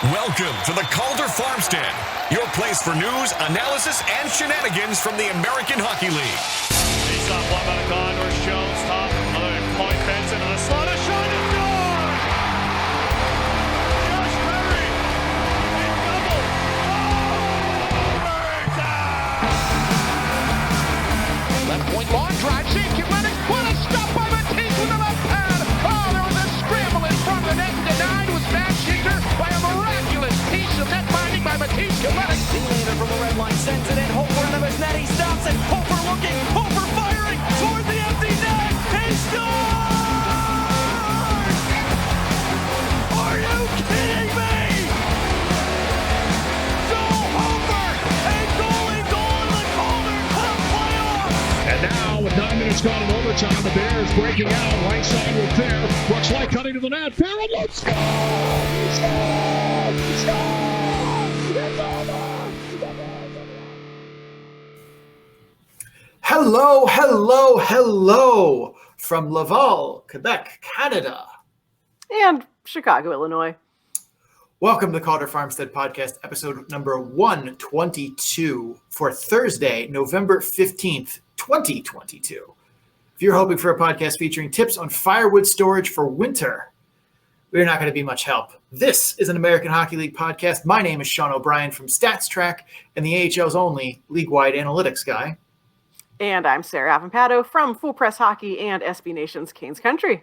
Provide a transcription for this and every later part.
Welcome to the Calder Farmstead, your place for news, analysis, and shenanigans from the American Hockey League. Face off one by the Condors, Jones, top, another point fence into the slot, a shot and score! Josh Perry, in double, left point, long drive, safety running, what a stop by Matisse with the left pad! Oh, there was a scramble in front of the net, denied was Matt Schichter by a miraculous piece of net binding by Matisse Kinetic. D-laner from the red line sends it in, Hofer into his net, he stops it, Hofer looking, Hofer firing toward the empty net, he scores! Are you kidding me? Joel Hofer, a goalie goal in the Calder Cup playoffs! And now, with 9 minutes gone in overtime, the Bears breaking out. Right side with Fair. Brooks Light cutting to the net. Fair and let's go! He scored! He scored! It's over! Hello, hello, hello from Laval, Quebec, Canada. And Chicago, Illinois. Welcome to the Calder Farmstead Podcast, episode number 122 for Thursday, November 15th, 2022. If you're hoping for a podcast featuring tips on firewood storage for winter, we're not going to be much help. This is an American Hockey League podcast. My name is Sean O'Brien from Stats Track and the AHL's only league-wide analytics guy. And I'm Sarah Avampato from Full Press Hockey and SB Nation's Canes Country.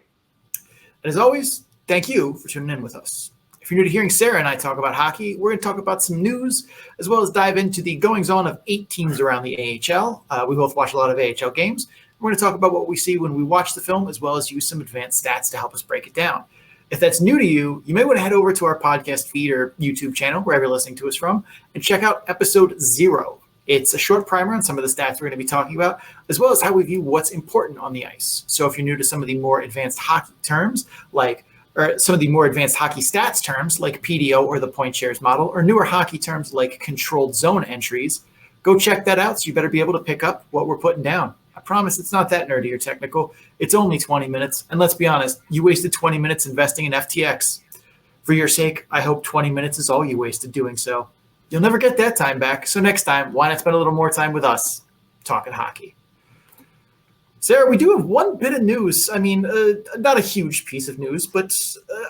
And as always, thank you for tuning in with us. If you're new to hearing Sarah and I talk about hockey, we're going to talk about some news, as well as dive into the goings-on of 8 teams around the AHL. We both watch a lot of AHL games. We're going to talk about what we see when we watch the film, as well as use some advanced stats to help us break it down. If that's new to you, you may want to head over to our podcast feed or YouTube channel, wherever you're listening to us from, and check out episode 0. It's a short primer on some of the stats we're going to be talking about, as well as how we view what's important on the ice. So if you're new to some of the more advanced hockey terms, or some of the more advanced hockey stats terms, like PDO or the point shares model, or newer hockey terms like controlled zone entries, go check that out. So you better be able to pick up what we're putting down. I promise it's not that nerdy or technical. It's only 20 minutes. And let's be honest, you wasted 20 minutes investing in FTX. For your sake, I hope 20 minutes is all you wasted doing so. You'll never get that time back. So next time, why not spend a little more time with us talking hockey? Sarah, we do have one bit of news. I mean, not a huge piece of news, but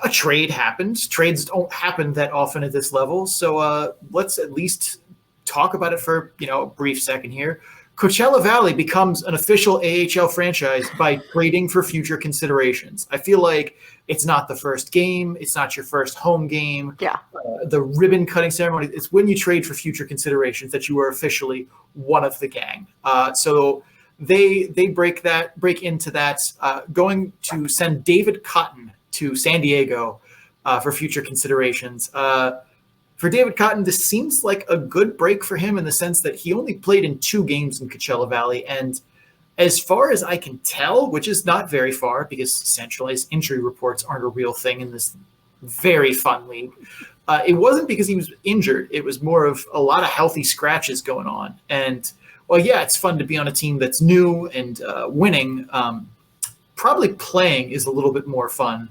a trade happened. Trades don't happen that often at this level. So let's at least talk about it for a brief second here. Coachella Valley becomes an official AHL franchise by trading for future considerations. I feel like it's not the first game. It's not your first home game. Yeah. The ribbon cutting ceremony, it's when you trade for future considerations that you are officially one of the gang. So they break into that, going to send David Cotton to San Diego for future considerations. For David Cotton, this seems like a good break for him in the sense that he only played in 2 games in Coachella Valley. And as far as I can tell, which is not very far because centralized injury reports aren't a real thing in this very fun league, it wasn't because he was injured. It was more of a lot of healthy scratches going on. And, well, yeah, it's fun to be on a team that's new and winning. Probably playing is a little bit more fun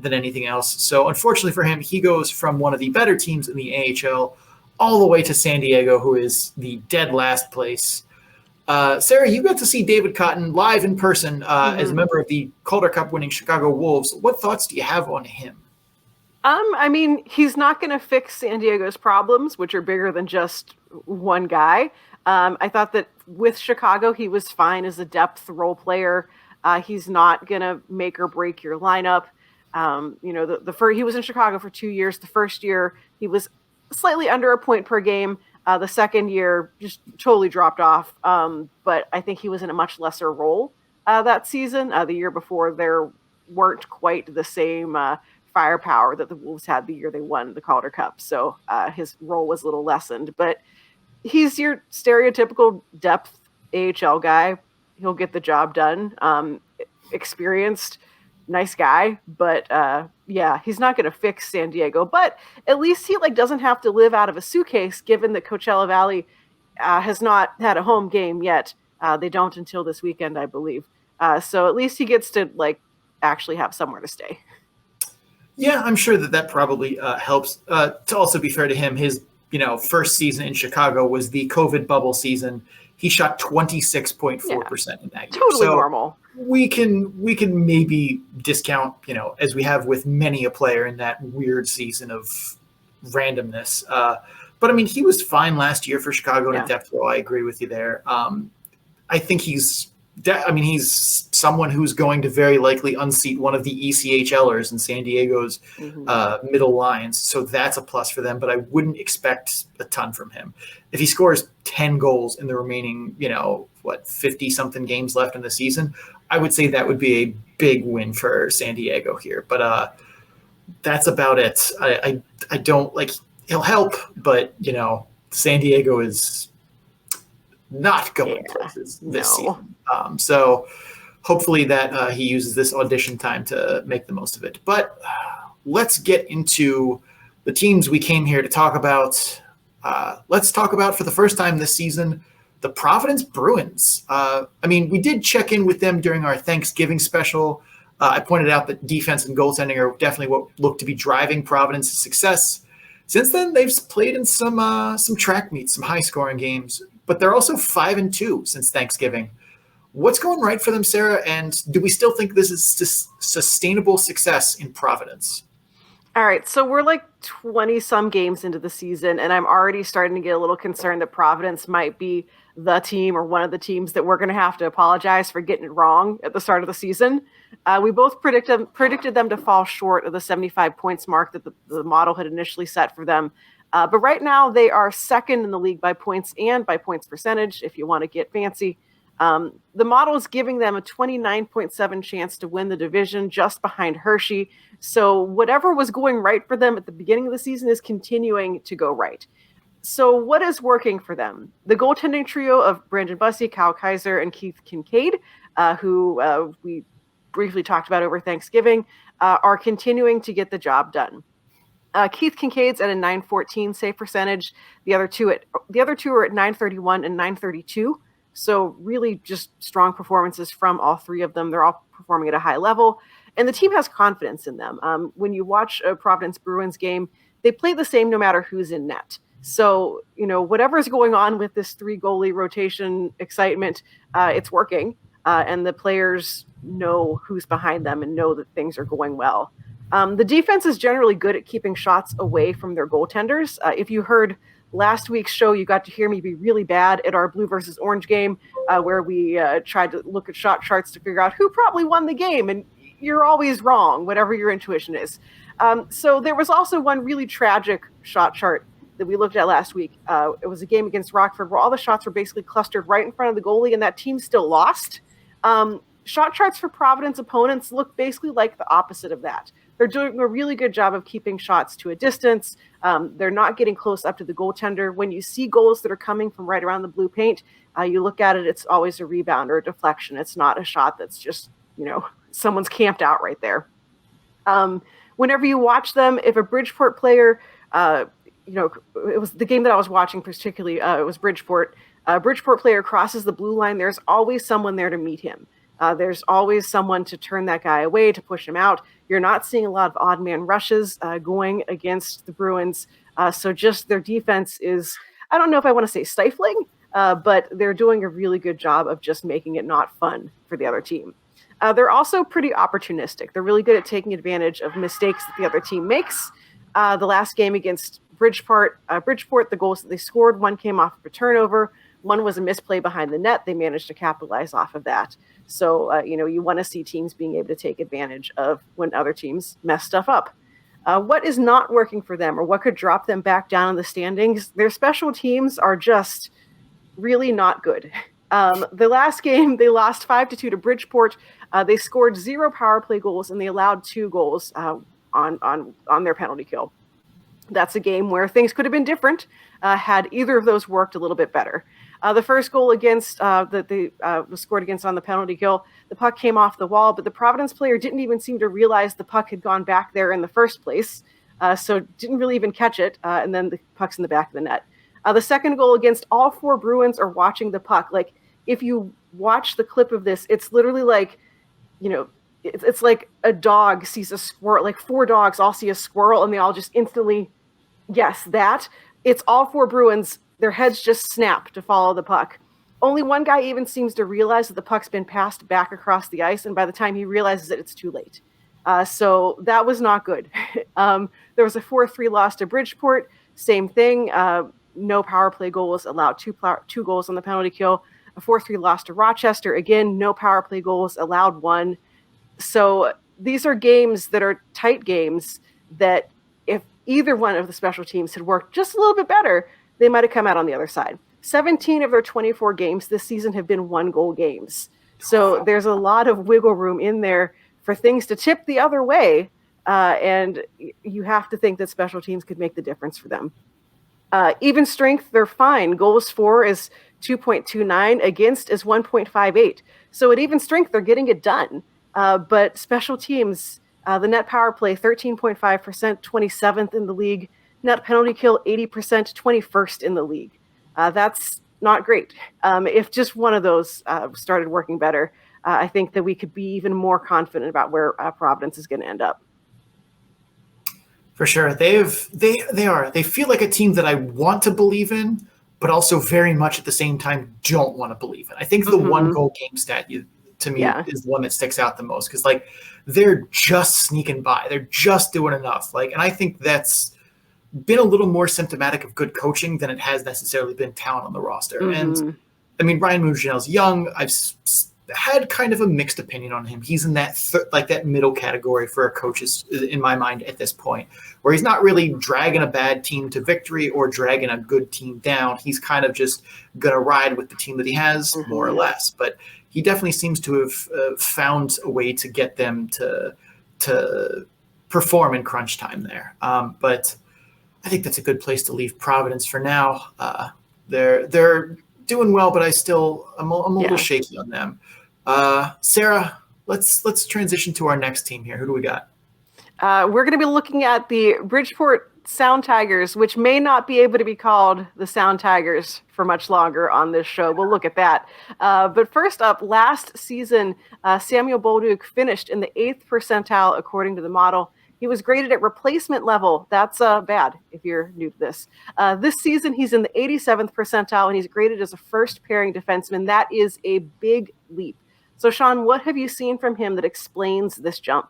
than anything else. So unfortunately for him, he goes from one of the better teams in the AHL all the way to San Diego, who is the dead last place. Sarah, you got to see David Cotton live in person as a member of the Calder Cup winning Chicago Wolves. What thoughts do you have on him? I mean, he's not going to fix San Diego's problems, which are bigger than just one guy. I thought that with Chicago, he was fine as a depth role player. He's not going to make or break your lineup. He was in Chicago for 2 years. The first year, he was slightly under a point per game. The second year just totally dropped off. But I think he was in a much lesser role that season. The year before, there weren't quite the same firepower that the Wolves had the year they won the Calder Cup. So his role was a little lessened. But he's your stereotypical depth AHL guy. He'll get the job done. Experienced, nice guy, but he's not going to fix San Diego. But at least he doesn't have to live out of a suitcase, given that Coachella Valley has not had a home game yet. They don't until this weekend, I believe. So at least he gets to actually have somewhere to stay. Yeah, I'm sure that probably helps. To also be fair to him, his first season in Chicago was the COVID bubble season. He shot 26.4% in that year. Totally normal. We can maybe discount, as we have with many a player in that weird season of randomness. But I mean, he was fine last year for Chicago in a depth role. I agree with you there. I think he's someone who's going to very likely unseat one of the ECHLers in San Diego's middle lines. So that's a plus for them, but I wouldn't expect a ton from him. If he scores 10 goals in the remaining, 50-something games left in the season, I would say that would be a big win for San Diego here. But that's about it. I don't he'll help, but, San Diego is not going places this season. So hopefully that he uses this audition time to make the most of it. But let's get into the teams we came here to talk about. Let's talk about, for the first time this season, the Providence Bruins. We did check in with them during our Thanksgiving special. I pointed out that defense and goaltending are definitely what look to be driving Providence's success. Since then, they've played in some track meets, some high-scoring games, but they're also 5-2 since Thanksgiving. What's going right for them, Sarah? And do we still think this is sustainable success in Providence? All right, so we're 20-some games into the season, and I'm already starting to get a little concerned that Providence might be the team or one of the teams that we're going to have to apologize for getting it wrong at the start of the season. We both predicted them to fall short of the 75 points mark that the model had initially set for them. But right now they are second in the league by points and by points percentage, if you want to get fancy. The model is giving them a 29.7 chance to win the division, just behind Hershey. So whatever was going right for them at the beginning of the season is continuing to go right. So what is working for them? The goaltending trio of Brandon Bussey, Kyle Kaiser, and Keith Kincaid, who we briefly talked about over Thanksgiving, are continuing to get the job done. Keith Kincaid's at a .914 save percentage. The other two are at .931 and .932. So really just strong performances from all three of them. They're all performing at a high level, and the team has confidence in them. When you watch a Providence Bruins game, they play the same no matter who's in net. So, whatever's going on with this 3-goalie rotation excitement, it's working, and the players know who's behind them and know that things are going well. The defense is generally good at keeping shots away from their goaltenders. If you heard last week's show, you got to hear me be really bad at our blue versus orange game, where we tried to look at shot charts to figure out who probably won the game, and you're always wrong, whatever your intuition is. So there was also one really tragic shot chart that we looked at last week. It was a game against Rockford where all the shots were basically clustered right in front of the goalie, and that team still lost. Shot charts for Providence opponents look basically like the opposite of that. They're doing a really good job of keeping shots to a distance. They're not getting close up to the goaltender. When you see goals that are coming from right around the blue paint, you look at it, it's always a rebound or a deflection. It's not a shot that's just, someone's camped out right there. Whenever you watch them, if a Bridgeport player, it was the game that I was watching particularly, it was Bridgeport. Bridgeport player crosses the blue line, there's always someone there to meet him. There's always someone to turn that guy away, to push him out. You're not seeing a lot of odd man rushes going against the Bruins. So just their defense is, I don't know if I want to say stifling, but they're doing a really good job of just making it not fun for the other team. They're also pretty opportunistic. They're really good at taking advantage of mistakes that the other team makes. The last game against Bridgeport, the goals that they scored, one came off of a turnover. One was a misplay behind the net. They managed to capitalize off of that. So, you want to see teams being able to take advantage of when other teams mess stuff up. What is not working for them, or what could drop them back down in the standings? Their special teams are just really not good. The last game, they lost 5-2 to Bridgeport. They scored 0 power play goals, and they allowed 2 goals on their penalty kill. That's a game where things could have been different had either of those worked a little bit better. The first goal against was scored against on the penalty kill. The puck came off the wall, but the Providence player didn't even seem to realize the puck had gone back there in the first place, so didn't really even catch it, and then the puck's in the back of the net. The second goal against, all 4 Bruins are watching the puck. Like, if you watch the clip of this, it's literally like, it's like a dog sees a squirrel, like 4 dogs all see a squirrel and they all just instantly, yes, that. It's all 4 Bruins. Their heads just snap to follow the puck. Only one guy even seems to realize that the puck's been passed back across the ice, and by the time he realizes it, it's too late. So that was not good. There was a 4-3 loss to Bridgeport. Same thing. No power play goals allowed. 2 goals on the penalty kill. A 4-3 loss to Rochester. Again, no power play goals allowed, 1. So these are games that are tight games that if either one of the special teams had worked just a little bit better, they might have come out on the other side. 17 of their 24 games this season have been 1-goal games. So there's a lot of wiggle room in there for things to tip the other way. And you have to think that special teams could make the difference for them. Even strength, they're fine. Goals for is 2.29, against is 1.58. So at even strength, they're getting it done. But special teams, the net power play, 13.5%, 27th in the league. Net penalty kill, 80%, 21st in the league. That's not great. If just one of those started working better, I think that we could be even more confident about where Providence is going to end up. For sure. They feel like a team that I want to believe in, but also very much at the same time don't want to believe in. I think the 1-goal game stat to me is the one that sticks out the most, because like they're just sneaking by. They're just doing enough. Like, and I think that's been a little more symptomatic of good coaching than it has necessarily been talent on the roster. And I mean, Ryan Muginel's young. I've had kind of a mixed opinion on him. He's in that that middle category for a coach in my mind at this point, where he's not really dragging a bad team to victory or dragging a good team down. He's kind of just going to ride with the team that he has, more or less. But he definitely seems to have found a way to get them to perform in crunch time there. But I think that's a good place to leave Providence for now. They're doing well, but I'm a little shaky on them. Sarah, let's transition to our next team here. Who do we got? We're going to be looking at the Bridgeport Sound Tigers, which may not be able to be called the Sound Tigers for much longer on this show. We'll look at that. But first up, last season, Samuel Bolduc finished in the 8th percentile according to the model. He was graded at replacement level. That's bad if you're new to this. This season, he's in the 87th percentile, and he's graded as a first-pairing defenseman. That is a big leap. So, Sean, what have you seen from him that explains this jump?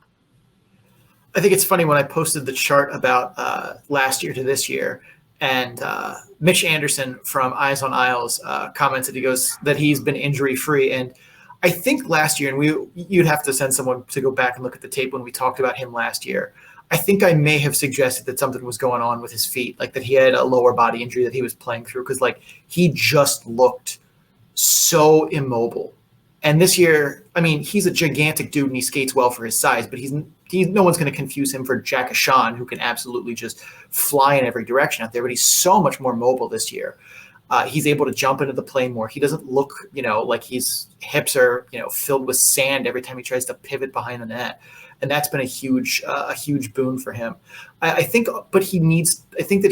I think it's funny when I posted the chart about last year to this year, and Mitch Anderson from Eyes on Isles commented, he goes, that he's been injury-free. And I think last year, and you'd have to send someone to go back and look at the tape when we talked about him last year. I think I may have suggested that something was going on with his feet, like that he had a lower body injury that he was playing through, because like he just looked so immobile. And this year, I mean, he's a gigantic dude and he skates well for his size, but he's no one's going to confuse him for Jack Ashan, who can absolutely just fly in every direction out there. But he's so much more mobile this year. He's able to jump into the play more. He doesn't look, like his hips are, filled with sand every time he tries to pivot behind the net. And that's been a huge boon for him. I think that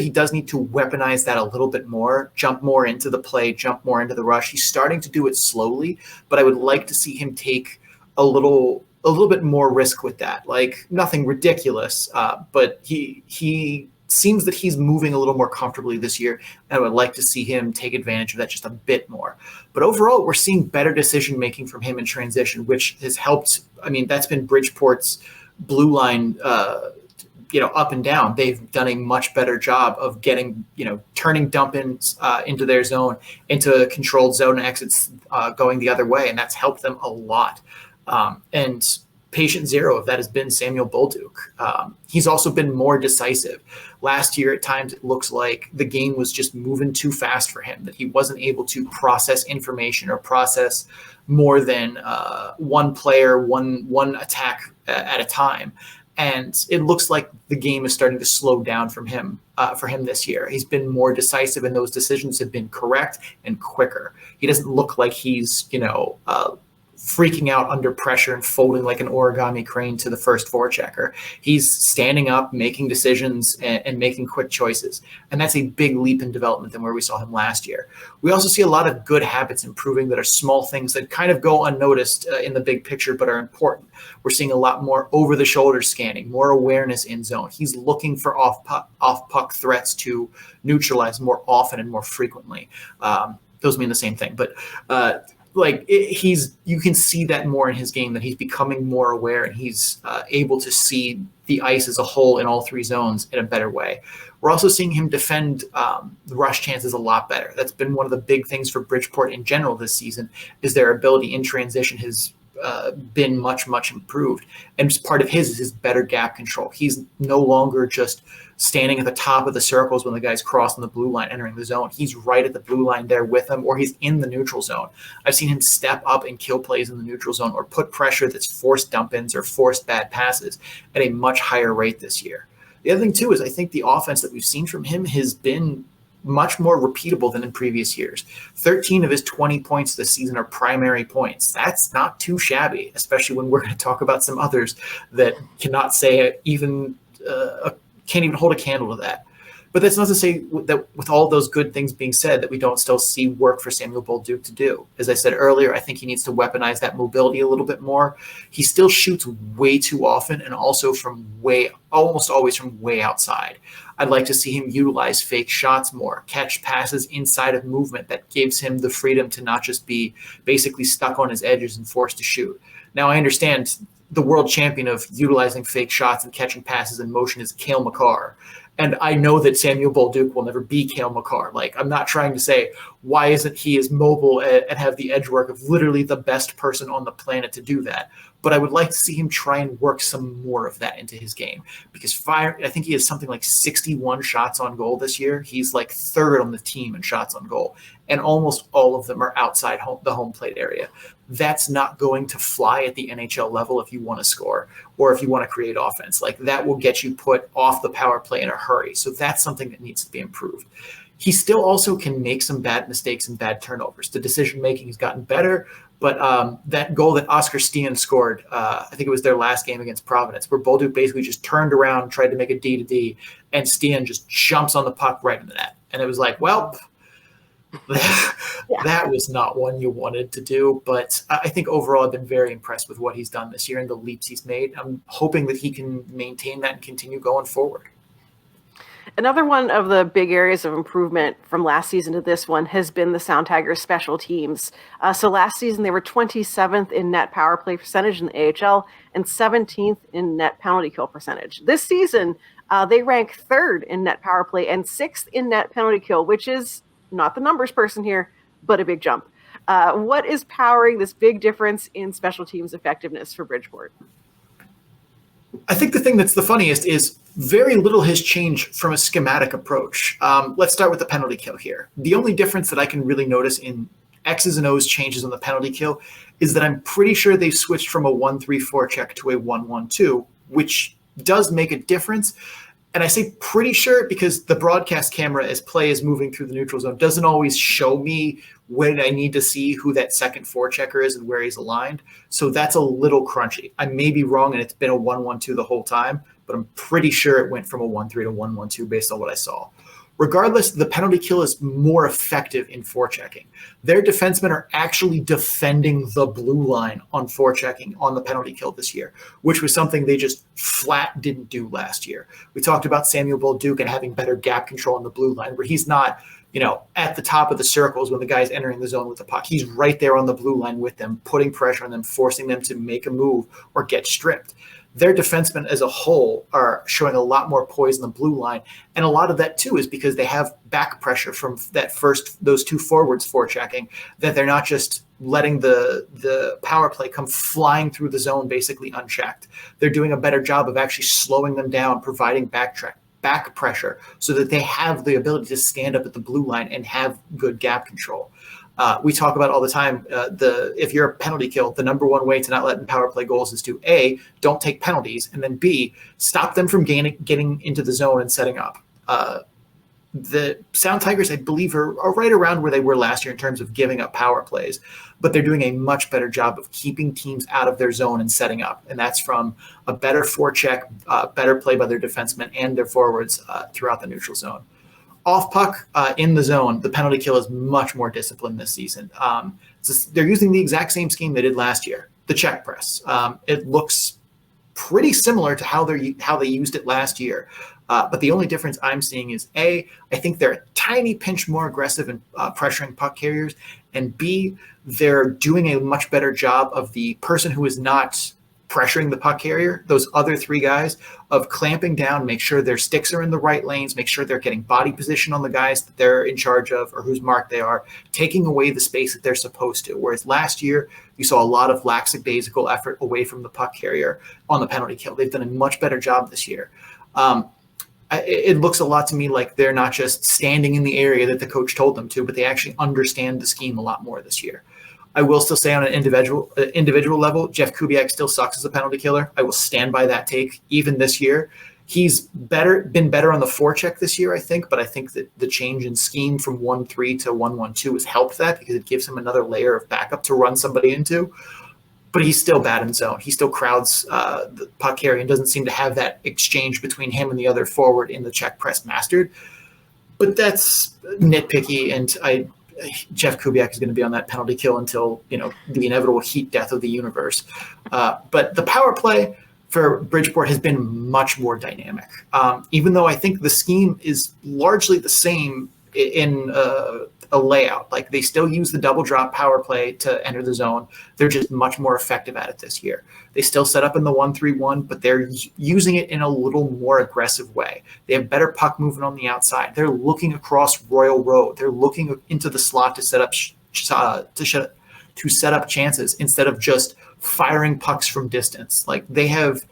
he does need to weaponize that a little bit more, jump more into the play, jump more into the rush. He's starting to do it slowly, but I would like to see him take a little bit more risk with that. Like nothing ridiculous, but he seems that he's moving a little more comfortably this year, and I would like to see him take advantage of that just a bit more. But overall, we're seeing better decision-making from him in transition, which has helped. I mean, that's been Bridgeport's blue line, up and down. They've done a much better job of getting, turning dump-ins into their zone, into a controlled zone and exits going the other way, and that's helped them a lot. And patient zero of that has been Samuel Bolduc. He's also been more decisive. Last year, at times, it looks like the game was just moving too fast for him, that he wasn't able to process information or process more than one player, one attack at a time. And it looks like the game is starting to slow down for him this year. He's been more decisive, and those decisions have been correct and quicker. He doesn't look like he's, freaking out under pressure and folding like an origami crane to the first forechecker. He's standing up, making decisions, and making quick choices. And that's a big leap in development than where we saw him last year. We also see a lot of good habits improving that are small things that kind of go unnoticed in the big picture, but are important. We're seeing a lot more over-the-shoulder scanning, more awareness in zone. He's looking for off-puck threats to neutralize more often and more frequently. Those mean the same thing, but you can see that more in his game, that he's becoming more aware and he's able to see the ice as a whole in all three zones in a better way. We're also seeing him defend the rush chances a lot better. That's been one of the big things for Bridgeport in general this season, is their ability in transition has been much, much improved. And just part of his is his better gap control. He's no longer just standing at the top of the circles when the guy's crossing the blue line, entering the zone. He's right at the blue line there with them, or he's in the neutral zone. I've seen him step up and kill plays in the neutral zone or put pressure that's forced dump-ins or forced bad passes at a much higher rate this year. The other thing, too, is I think the offense that we've seen from him has been much more repeatable than in previous years. 13 of his 20 points this season are primary points. That's not too shabby, especially when we're going to talk about some others that cannot say can't even hold a candle to that. But that's not to say that with all those good things being said, that we don't still see work for Samuel Bolduc to do. As I said earlier, I think he needs to weaponize that mobility a little bit more. He still shoots way too often, and also almost always from way outside. I'd like to see him utilize fake shots more, catch passes inside of movement that gives him the freedom to not just be basically stuck on his edges and forced to shoot. Now, I understand the world champion of utilizing fake shots and catching passes in motion is Cale Makar. And I know that Samuel Bolduc will never be Cale Makar. I'm not trying to say, why isn't he as mobile and have the edge work of literally the best person on the planet to do that? But I would like to see him try and work some more of that into his game, because I think he has something like 61 shots on goal this year. He's like third on the team in shots on goal, and almost all of them are outside the home plate area. That's not going to fly at the NHL level if you want to score or if you want to create offense. That will get you put off the power play in a hurry. So that's something that needs to be improved. He still also can make some bad mistakes and bad turnovers. The decision-making has gotten better, but that goal that Oscar Steen scored, I think it was their last game against Providence, where Bolduc basically just turned around, tried to make a D-to-D, and Steen just jumps on the puck right in the net. And it was like, well, that was not one you wanted to do. But I think overall I've been very impressed with what he's done this year and the leaps he's made. I'm hoping that he can maintain that and continue going forward. Another one of the big areas of improvement from last season to this one has been the Sound Tigers special teams. So last season, they were 27th in net power play percentage in the AHL and 17th in net penalty kill percentage. This season, they rank third in net power play and sixth in net penalty kill, which is not the numbers person here, but a big jump. What is powering this big difference in special teams effectiveness for Bridgeport? I think the thing that's the funniest is very little has changed from a schematic approach. Let's start with the penalty kill here. The only difference that I can really notice in X's and O's changes on the penalty kill is that I'm pretty sure they've switched from a 1-3 check to a 1-1-2, which does make a difference. And I say pretty sure because the broadcast camera, as play is moving through the neutral zone, doesn't always show me when I need to see who that second forechecker is and where he's aligned. So that's a little crunchy. I may be wrong and it's been a 1-1-2 the whole time, but I'm pretty sure it went from a 1-3 to 1-1-2 based on what I saw. Regardless, the penalty kill is more effective in forechecking. Their defensemen are actually defending the blue line on forechecking on the penalty kill this year, which was something they just flat didn't do last year. We talked about Samuel Bolduc and having better gap control on the blue line, where he's not, at the top of the circles when the guy's entering the zone with the puck. He's right there on the blue line with them, putting pressure on them, forcing them to make a move or get stripped. Their defensemen as a whole are showing a lot more poise in the blue line. And a lot of that, too, is because they have back pressure from those two forwards forechecking, that they're not just letting the power play come flying through the zone basically unchecked. They're doing a better job of actually slowing them down, providing back pressure so that they have the ability to stand up at the blue line and have good gap control. We talk about all the time, if you're a penalty kill, the number one way to not let in power play goals is to A, don't take penalties, and then B, stop them from getting into the zone and setting up. The Sound Tigers, I believe, are right around where they were last year in terms of giving up power plays, but they're doing a much better job of keeping teams out of their zone and setting up. And that's from a better forecheck, better play by their defensemen and their forwards throughout the neutral zone. Off puck in the zone, the penalty kill is much more disciplined this season. They're using the exact same scheme they did last year, the check press. It looks pretty similar to how they used it last year. But the only difference I'm seeing is I think they're a tiny pinch more aggressive in pressuring puck carriers, and B, they're doing a much better job of the person who is not pressuring the puck carrier, those other three guys, of clamping down, make sure their sticks are in the right lanes, make sure they're getting body position on the guys that they're in charge of or whose mark they are, taking away the space that they're supposed to. Whereas last year, you saw a lot of lackadaisical effort away from the puck carrier on the penalty kill. They've done a much better job this year. It looks a lot to me like they're not just standing in the area that the coach told them to, but they actually understand the scheme a lot more this year. I will still say on an individual level, Jeff Kubiak still sucks as a penalty killer. I will stand by that take even this year. He's been better on the forecheck this year, I think, but I think that the change in scheme from 1-3 to 1-1-2 has helped that because it gives him another layer of backup to run somebody into. But he's still bad in zone. He still crowds the puck carrier and doesn't seem to have that exchange between him and the other forward in the check press mastered. But that's nitpicky, and Jeff Kubiak is going to be on that penalty kill until the inevitable heat death of the universe. But the power play for Bridgeport has been much more dynamic, even though I think the scheme is largely the same in a layout. Like, they still use the double drop power play to enter the zone. They're just much more effective at it this year. They still set up in the 1-3-1, but they're using it in a little more aggressive way. They have better puck movement on the outside. They're looking across Royal Road. They're looking into the slot to set up set up chances instead of just firing pucks from distance. Like, they have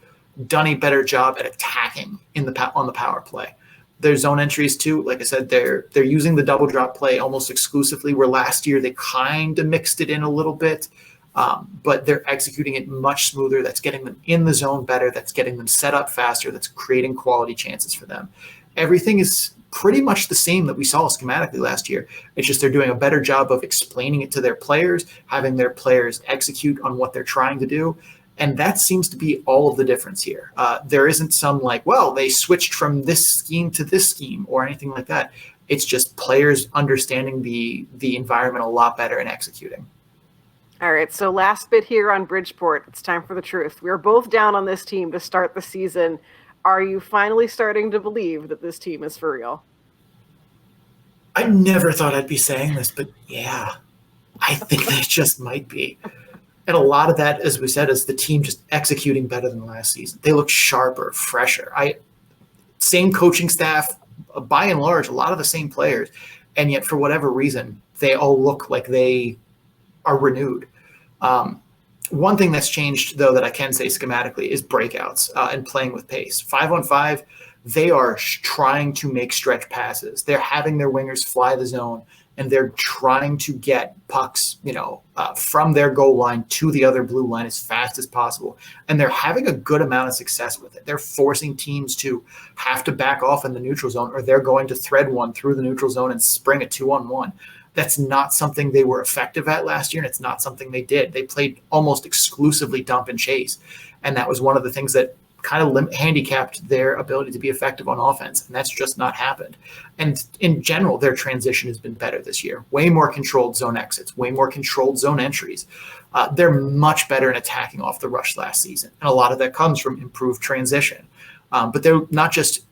done a better job at attacking on the power play. Their zone entries too, like I said, they're using the double drop play almost exclusively, where last year they kind of mixed it in a little bit, but they're executing it much smoother. That's getting them in the zone better. That's getting them set up faster. That's creating quality chances for them. Everything is pretty much the same that we saw schematically last year. It's just they're doing a better job of explaining it to their players, having their players execute on what they're trying to do. And that seems to be all of the difference here. There isn't some they switched from this scheme to this scheme or anything like that. It's just players understanding the environment a lot better and executing. All right, so last bit here on Bridgeport. It's time for the truth. We are both down on this team to start the season. Are you finally starting to believe that this team is for real? I never thought I'd be saying this, but yeah, I think they just might be. And a lot of that, as we said, is the team just executing better than last season. They look sharper, fresher. Same coaching staff, by and large, a lot of the same players. And yet, for whatever reason, they all look like they are renewed. One thing that's changed, though, that I can say schematically is breakouts and playing with pace. 5-on-5, they are trying to make stretch passes. They're having their wingers fly the zone, and they're trying to get pucks, from their goal line to the other blue line as fast as possible. And they're having a good amount of success with it. They're forcing teams to have to back off in the neutral zone, or they're going to thread one through the neutral zone and spring a 2-on-1. That's not something they were effective at last year, and it's not something they did. They played almost exclusively dump and chase. And that was one of the things that kind of handicapped their ability to be effective on offense, and that's just not happened. And in general, their transition has been better this year. Way more controlled zone exits, way more controlled zone entries. They're much better in attacking off the rush last season, and a lot of that comes from improved transition. But they're not just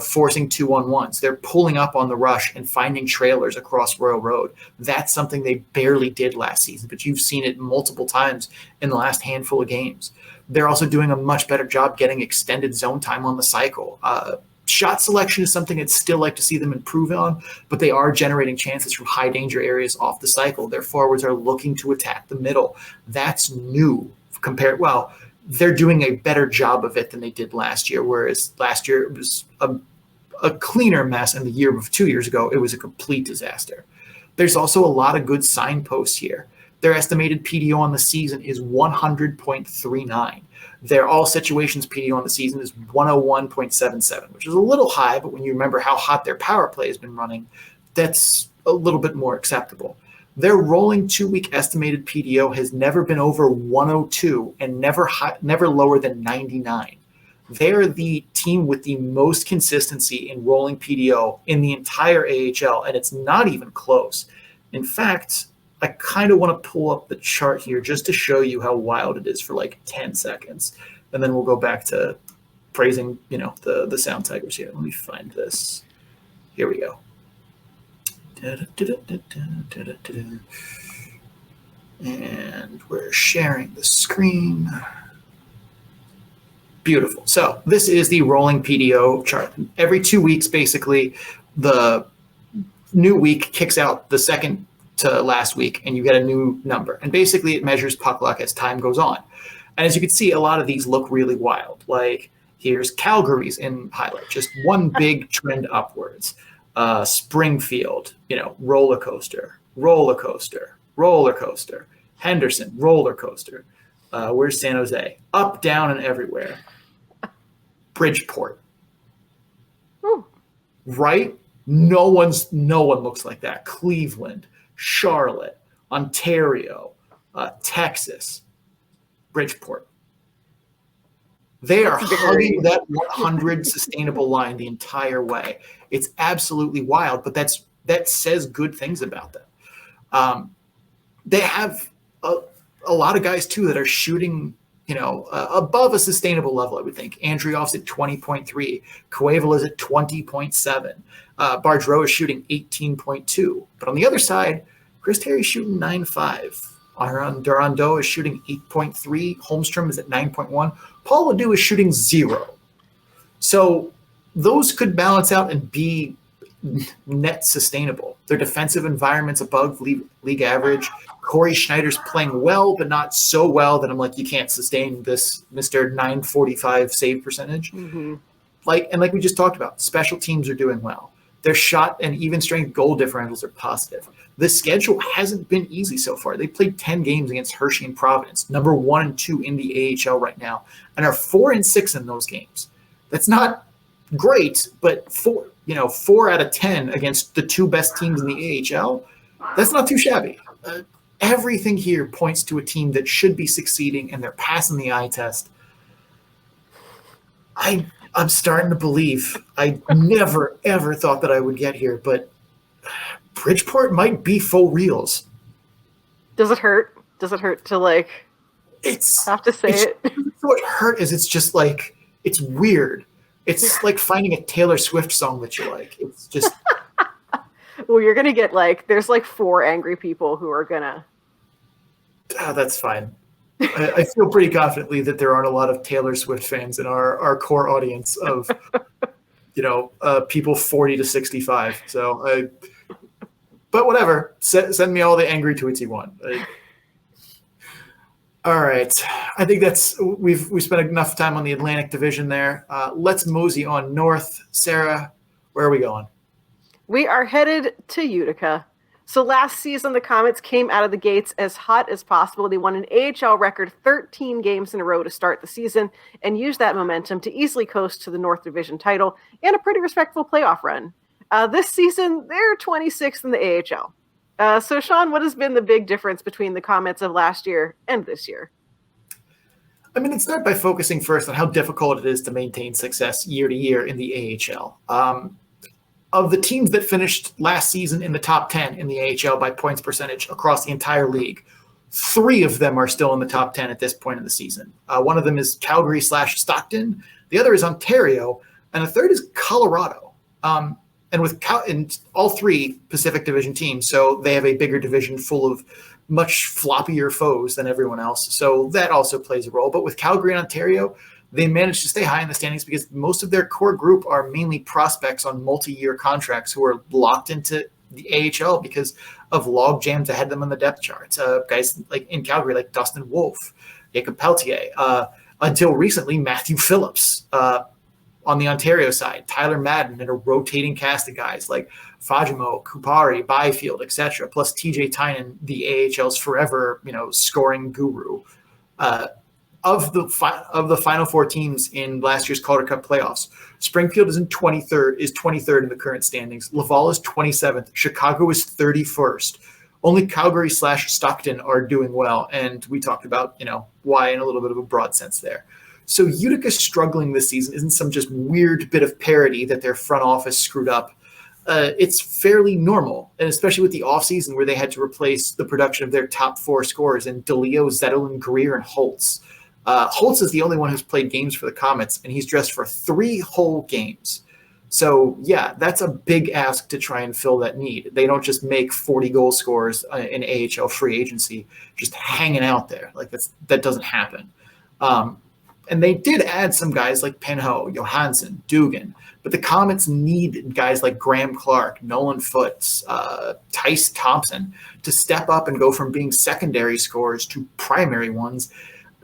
forcing 2-on-1s. They're pulling up on the rush and finding trailers across Royal Road. That's something they barely did last season, but you've seen it multiple times in the last handful of games. They're also doing a much better job getting extended zone time on the cycle. Shot selection is something I'd still like to see them improve on, but they are generating chances from high danger areas off the cycle. Their forwards are looking to attack the middle. That's new they're doing a better job of it than they did last year, whereas last year it was a cleaner mess, and the year of 2 years ago, it was a complete disaster. There's also a lot of good signposts here. Their estimated PDO on the season is 100.39. Their all situations PDO on the season is 101.77, which is a little high, but when you remember how hot their power play has been running, that's a little bit more acceptable. Their rolling 2-week estimated PDO has never been over 102 and never lower than 99. They're the team with the most consistency in rolling PDO in the entire AHL, and it's not even close. In fact, I kind of want to pull up the chart here just to show you how wild it is for like 10 seconds. And then we'll go back to praising, the Sound Tigers here. Let me find this. Here we go. And we're sharing the screen. Beautiful. So this is the rolling PDO chart. Every 2 weeks, basically, the new week kicks out the second to last week, and you get a new number. And basically, it measures puck luck as time goes on. And as you can see, a lot of these look really wild. Like here's Calgary's in highlight, just one big trend upwards. Springfield, roller coaster, roller coaster, roller coaster. Henderson, roller coaster. Where's San Jose? Up, down, and everywhere. Bridgeport. Ooh. Right? No one looks like that. Cleveland, Charlotte, Ontario, Texas, Bridgeport. They are hugging that 100 sustainable line the entire way. It's absolutely wild, but that says good things about them. They have a lot of guys too that are shooting, above a sustainable level. I would think Andrioff's at 20.3, Cuevala's at 20.7, Bardreau is shooting 18.2. But on the other side, Chris Terry's shooting 9.5. Aaron Durando is shooting 8.3. Holmstrom is at 9.1. Paul Ledoux is shooting 0. So those could balance out and be net sustainable. Their defensive environment's above league average. Corey Schneider's playing well, but not so well that I'm like, you can't sustain this Mr. 945 save percentage. Mm-hmm. Like we just talked about, special teams are doing well. Their shot and even strength goal differentials are positive. The schedule hasn't been easy so far. They played 10 games against Hershey and Providence, number 1 and 2 in the AHL right now, and are 4-6 in those games. That's not great, but 4 out of 10 against the 2 best teams in the AHL, that's not too shabby. Everything here points to a team that should be succeeding, and they're passing the eye test. I'm starting to believe. I never, ever thought that I would get here, but Bridgeport might be full reals. Does it hurt? Does it hurt to have to say it? What hurt is it's just like, it's weird. It's like finding a Taylor Swift song that you like. It's just... Well, you're going to get there's 4 angry people who are going to... that's fine. I feel pretty confidently that there aren't a lot of Taylor Swift fans in our core audience of, people 40 to 65. So, but whatever. Send me all the angry tweets you want. All right. I think we've spent enough time on the Atlantic Division there. Let's mosey on north. Sarah, where are we going? We are headed to Utica. So last season, the Comets came out of the gates as hot as possible. They won an AHL record 13 games in a row to start the season and used that momentum to easily coast to the North Division title and a pretty respectful playoff run. This season, they're 26th in the AHL. So, Sean, what has been the big difference between the Comets of last year and this year? I mean, let's start by focusing first on how difficult it is to maintain success year to year in the AHL. Of the teams that finished last season in the top 10 in the AHL by points percentage across the entire league, 3 of them are still in the top 10 at this point in the season. One of them is Calgary/Stockton. The other is Ontario. And the third is Colorado. And all 3 Pacific Division teams, so they have a bigger division full of much floppier foes than everyone else. So that also plays a role. But with Calgary and Ontario, they managed to stay high in the standings because most of their core group are mainly prospects on multi-year contracts who are locked into the AHL because of log jams ahead of them on the depth charts. Guys like in Calgary, like Dustin Wolf, Jacob Peltier, until recently, Matthew Phillips. On the Ontario side, Tyler Madden and a rotating cast of guys like Fajimo, Kupari, Byfield, etc., plus TJ Tynan, the AHL's forever, scoring guru. of the final four teams in last year's Calder Cup playoffs, Springfield is 23rd in the current standings. Laval is 27th. Chicago is 31st. Only Calgary / Stockton are doing well, and we talked about why in a little bit of a broad sense there. So Utica struggling this season isn't some just weird bit of parody that their front office screwed up. It's fairly normal, and especially with the offseason where they had to replace the production of their top four scorers in DeLeo, Zetterlund, Greer, and Holtz. Holtz is the only one who's played games for the Comets, and he's dressed for 3 whole games. So, yeah, that's a big ask to try and fill that need. They don't just make 40 goal scorers in AHL free agency just hanging out there. Like, that doesn't happen. And they did add some guys like Pinho, Johansson, Dugan. But the Comets need guys like Graham Clark, Nolan Foote, Tice Thompson to step up and go from being secondary scorers to primary ones.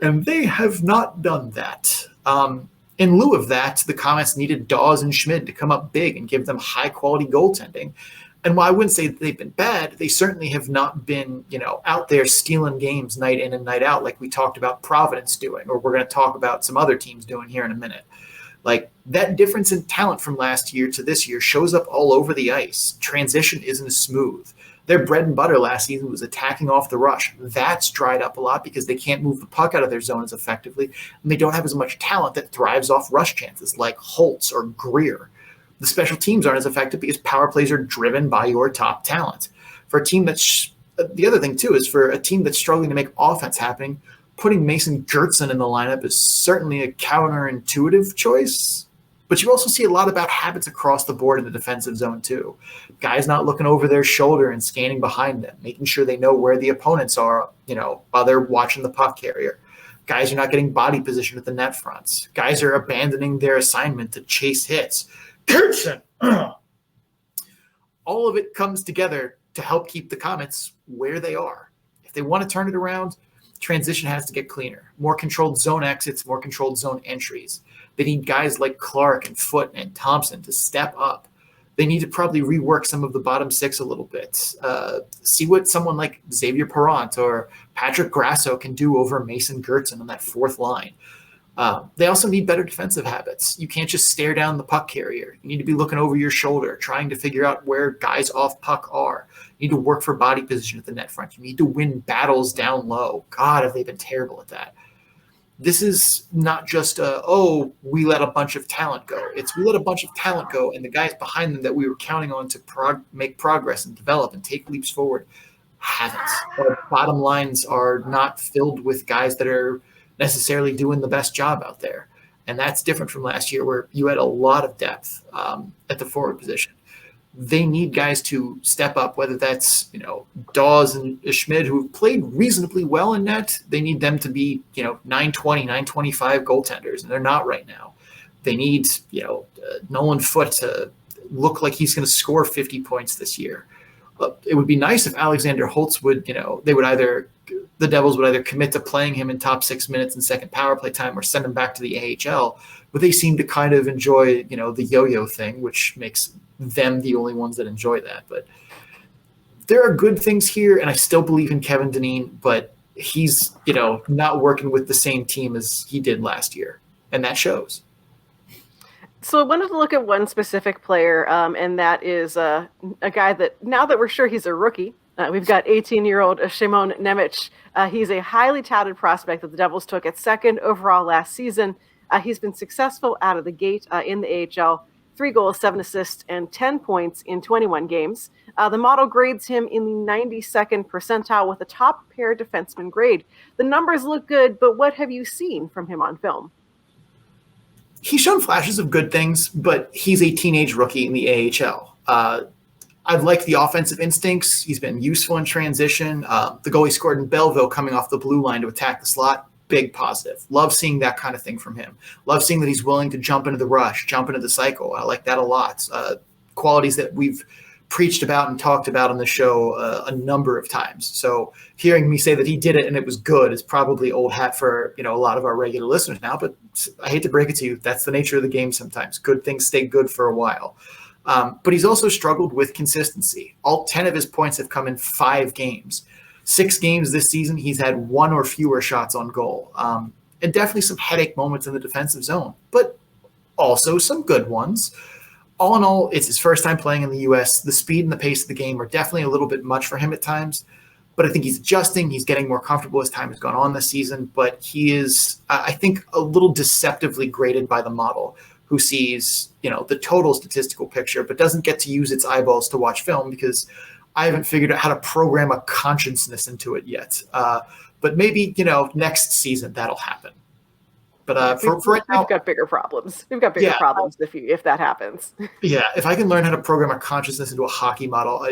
And they have not done that. In lieu of that, the Comets needed Dawes and Schmid to come up big and give them high-quality goaltending. And while I wouldn't say that they've been bad, they certainly have not been, out there stealing games night in and night out like we talked about Providence doing, or we're going to talk about some other teams doing here in a minute. Like, that difference in talent from last year to this year shows up all over the ice. Transition isn't as smooth. Their bread and butter last season was attacking off the rush. That's dried up a lot because they can't move the puck out of their zone as effectively, and they don't have as much talent that thrives off rush chances like Holtz or Greer. The special teams aren't as effective because power plays are driven by your top talent. For a team the other thing too is for a team that's struggling to make offense happening, putting Mason Gertson in the lineup is certainly a counterintuitive choice. But you also see a lot about habits across the board in the defensive zone too. Guys not looking over their shoulder and scanning behind them, making sure they know where the opponents are, while they're watching the puck carrier. Guys are not getting body position at the net fronts. Guys are abandoning their assignment to chase hits. Gertson! All of it comes together to help keep the Comets where they are. If they want to turn it around, transition has to get cleaner. More controlled zone exits, more controlled zone entries. They need guys like Clark and Foote and Thompson to step up. They need to probably rework some of the bottom six a little bit. See what someone like Xavier Perrant or Patrick Grasso can do over Mason Gertson on that fourth line. They also need better defensive habits. You can't just stare down the puck carrier. You need to be looking over your shoulder, trying to figure out where guys off puck are. You need to work for body position at the net front. You need to win battles down low. God, have they been terrible at that. This is not just we let a bunch of talent go. It's we let a bunch of talent go, and the guys behind them that we were counting on to make progress and develop and take leaps forward haven't. Our bottom lines are not filled with guys that are necessarily doing the best job out there. And that's different from last year where you had a lot of depth at the forward position. They need guys to step up, whether that's, Dawes and Schmid, who have played reasonably well in net. They need them to be, 920, 925 goaltenders, and they're not right now. They need, Nolan Foote to look like he's going to score 50 points this year. It would be nice if Alexander Holtz would, the Devils would either commit to playing him in top 6 minutes in second power play time or send him back to the AHL. But they seem to kind of enjoy, the yo-yo thing, which makes them the only ones that enjoy that. But there are good things here, and I still believe in Kevin Dineen, but he's, not working with the same team as he did last year, and that shows. So I wanted to look at one specific player, and that is a guy that, now that we're sure he's a rookie, we've got 18-year-old Szymon Nemec. He's a highly touted prospect that the Devils took at second overall last season. He's been successful out of the gate in the AHL, 3 goals, 7 assists, and 10 points in 21 games. The model grades him in the 92nd percentile with a top pair defenseman grade. The numbers look good, but what have you seen from him on film? He's shown flashes of good things, but he's a teenage rookie in the AHL. I've liked the offensive instincts. He's been useful in transition. The goal he scored in Belleville coming off the blue line to attack the slot, big positive. Love seeing that kind of thing from him. Love seeing that he's willing to jump into the rush, jump into the cycle. I like that a lot. Qualities that we've preached about and talked about on the show a number of times. So hearing me say that he did it and it was good is probably old hat for a lot of our regular listeners now, but I hate to break it to you. That's the nature of the game sometimes. Good things stay good for a while. But he's also struggled with consistency. All 10 of his points have come in 5 games. 6 games this season, he's had 1 or fewer shots on goal. and definitely some headache moments in the defensive zone, but also some good ones. All in all, it's his first time playing in the U.S. The speed and the pace of the game are definitely a little bit much for him at times, but I think he's adjusting. He's getting more comfortable as time has gone on this season, but he is, I think, a little deceptively graded by the model, who sees, the total statistical picture, but doesn't get to use its eyeballs to watch film because I haven't figured out how to program a consciousness into it yet. But maybe, next season that'll happen. But for right now, we've got bigger problems. We've got bigger problems if that happens. Yeah, if I can learn how to program a consciousness into a hockey model,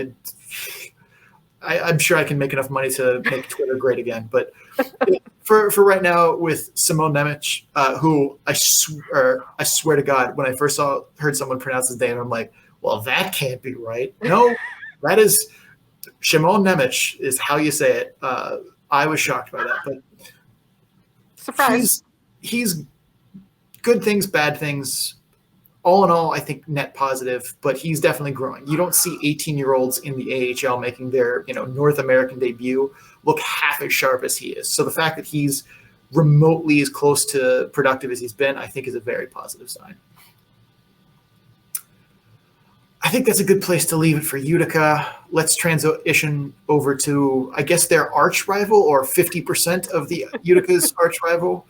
I'm sure I can make enough money to make Twitter great again. But for right now, with Simon Nemec, who I swear to God, when I first heard someone pronounce his name, I'm like, well, that can't be right. No, that is Simon Nemec is how you say it. I was shocked by that, but surprise. He's good things, bad things. All in all, I think net positive, but he's definitely growing. You don't see 18-year-olds in the AHL making their, North American debut look half as sharp as he is. So the fact that he's remotely as close to productive as he's been, I think is a very positive sign. I think that's a good place to leave it for Utica. Let's transition over to, I guess, their arch rival, or 50% of the Utica's arch rival.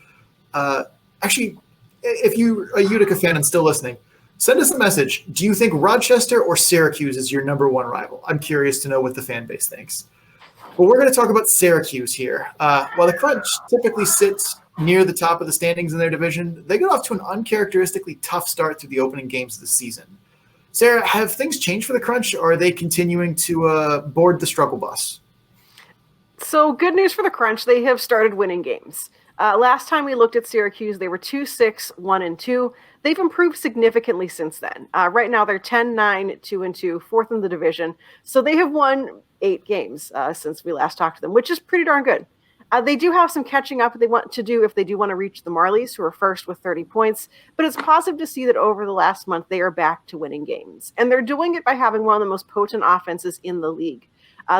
Actually, if you're a Utica fan and still listening, send us a message. Do you think Rochester or Syracuse is your number one rival? I'm curious to know what the fan base thinks. But we're going to talk about Syracuse here. While the Crunch typically sits near the top of the standings in their division, they got off to an uncharacteristically tough start through the opening games of the season. Sarah, have things changed for the Crunch, or are they continuing to board the struggle bus? So good news for the Crunch. They have started winning games. Last time we looked at Syracuse, they were 2-6, 1-2. They've improved significantly since then. Right now, they're 10-9, 2-2, fourth in the division. So they have won 8 games since we last talked to them, which is pretty darn good. They do have some catching up they want to do if they do want to reach the Marlies, who are first with 30 points. But it's positive to see that over the last month, they are back to winning games. And they're doing it by having one of the most potent offenses in the league.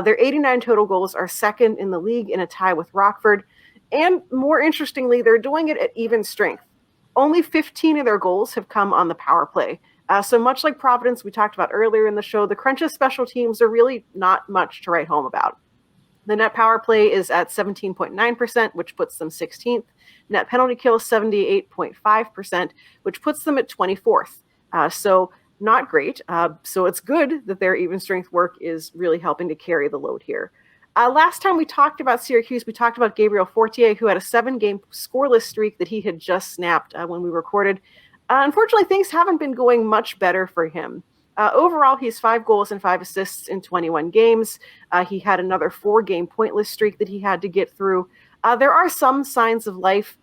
Their 89 total goals are second in the league in a tie with Rockford. And more interestingly, they're doing it at even strength. Only 15 of their goals have come on the power play. So much like Providence we talked about earlier in the show, the Crunch's special teams are really not much to write home about. The net power play is at 17.9%, which puts them 16th. Net penalty kill 78.5%, which puts them at 24th. So not great. So it's good that their even strength work is really helping to carry the load here. Last time we talked about Syracuse, we talked about Gabriel Fortier, who had a 7-game scoreless streak that he had just snapped when we recorded. Unfortunately, things haven't been going much better for him. Overall, he has 5 goals and 5 assists in 21 games. He had another 4-game pointless streak that he had to get through. There are some signs of life.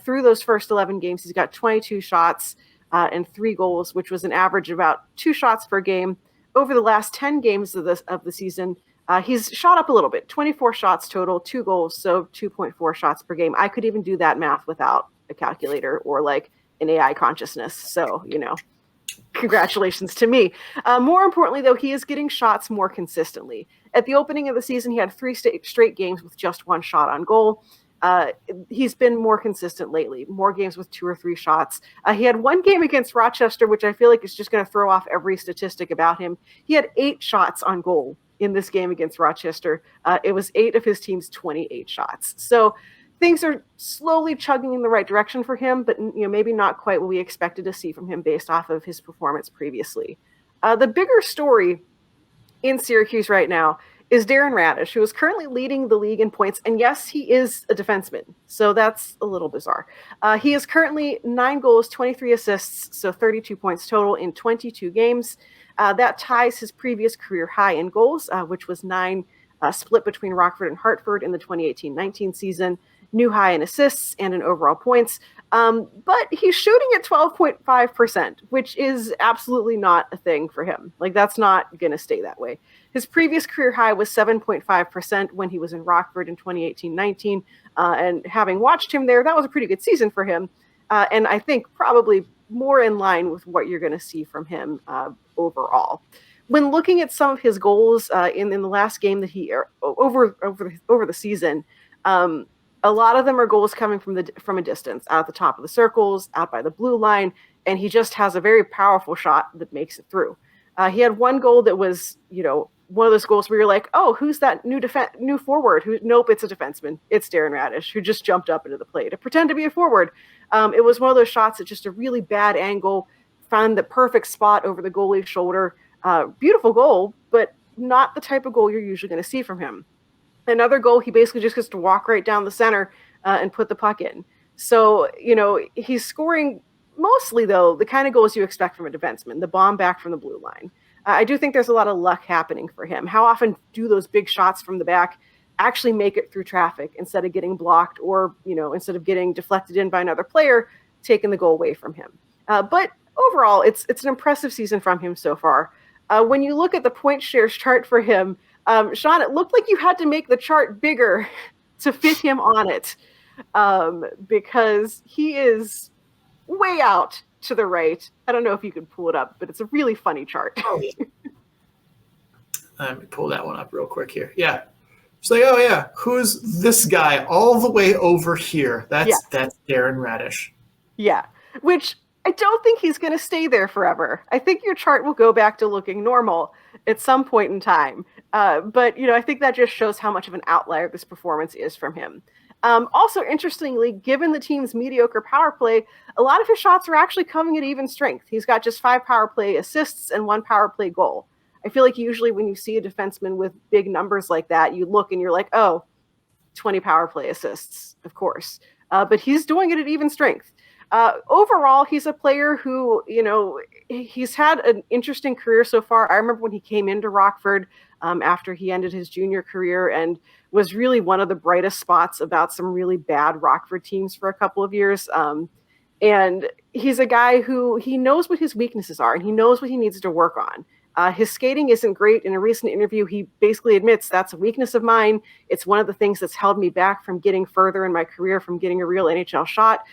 Through those first 11 games, he's got 22 shots and 3 goals, which was an average of about 2 shots per game. Over the last 10 games of the season, he's shot up a little bit, 24 shots total, 2 goals, so 2.4 shots per game. I could even do that math without a calculator or like an AI consciousness. So, congratulations to me. More importantly, though, he is getting shots more consistently. At the opening of the season, he had 3 straight games with just 1 shot on goal. He's been more consistent lately, more games with 2 or 3 shots. He had 1 game against Rochester, which I feel like is just going to throw off every statistic about him. He had 8 shots on goal in this game against Rochester. It was 8 of his team's 28 shots. So things are slowly chugging in the right direction for him, but maybe not quite what we expected to see from him based off of his performance previously. The bigger story in Syracuse right now is Darren Radish, who is currently leading the league in points. And yes, he is a defenseman, so that's a little bizarre. He is currently 9 goals, 23 assists, so 32 points total in 22 games. That ties his previous career high in goals, which was 9, split between Rockford and Hartford in the 2018-19 season. New high in assists and in overall points. But he's shooting at 12.5%, which is absolutely not a thing for him. Like, that's not going to stay that way. His previous career high was 7.5% when he was in Rockford in 2018-19. And having watched him there, that was a pretty good season for him. And I think probably more in line with what you're going to see from him overall. When looking at some of his goals in the last game that he over the season, A lot of them are goals coming from a distance, out at the top of the circles, out by the blue line, and he just has a very powerful shot that makes it through. He had one goal that was, one of those goals where you're like, oh, who's that new forward? Nope, it's a defenseman. It's Darren Radish, who just jumped up into the play to pretend to be a forward. It was one of those shots at just a really bad angle, found the perfect spot over the goalie's shoulder. Beautiful goal, but not the type of goal you're usually going to see from him. Another goal, he basically just gets to walk right down the center and put the puck in. So, he's scoring mostly, though, the kind of goals you expect from a defenseman, the bomb back from the blue line. I do think there's a lot of luck happening for him. How often do those big shots from the back actually make it through traffic instead of getting blocked or, instead of getting deflected in by another player, taking the goal away from him? But overall, it's an impressive season from him so far. When you look at the point shares chart for him, Sean, it looked like you had to make the chart bigger to fit him on it because he is way out to the right. I don't know if you can pull it up, but it's a really funny chart. Oh, yeah. Let me pull that one up real quick here. Yeah. It's like, oh, yeah, who's this guy all the way over here? That's Darren Radish. Yeah, which I don't think he's going to stay there forever. I think your chart will go back to looking normal at some point in time. But, I think that just shows how much of an outlier this performance is from him. Also, interestingly, given the team's mediocre power play, a lot of his shots are actually coming at even strength. He's got just 5 power play assists and 1 power play goal. I feel like usually when you see a defenseman with big numbers like that, you look and you're like, oh, 20 power play assists, of course. But he's doing it at even strength. Overall, he's a player who, he's had an interesting career so far. I remember when he came into Rockford after he ended his junior career and was really one of the brightest spots about some really bad Rockford teams for a couple of years. And he's a guy who he knows what his weaknesses are and he knows what he needs to work on. His skating isn't great. In a recent interview, he basically admits that's a weakness of mine. It's one of the things that's held me back from getting further in my career, from getting a real NHL shot.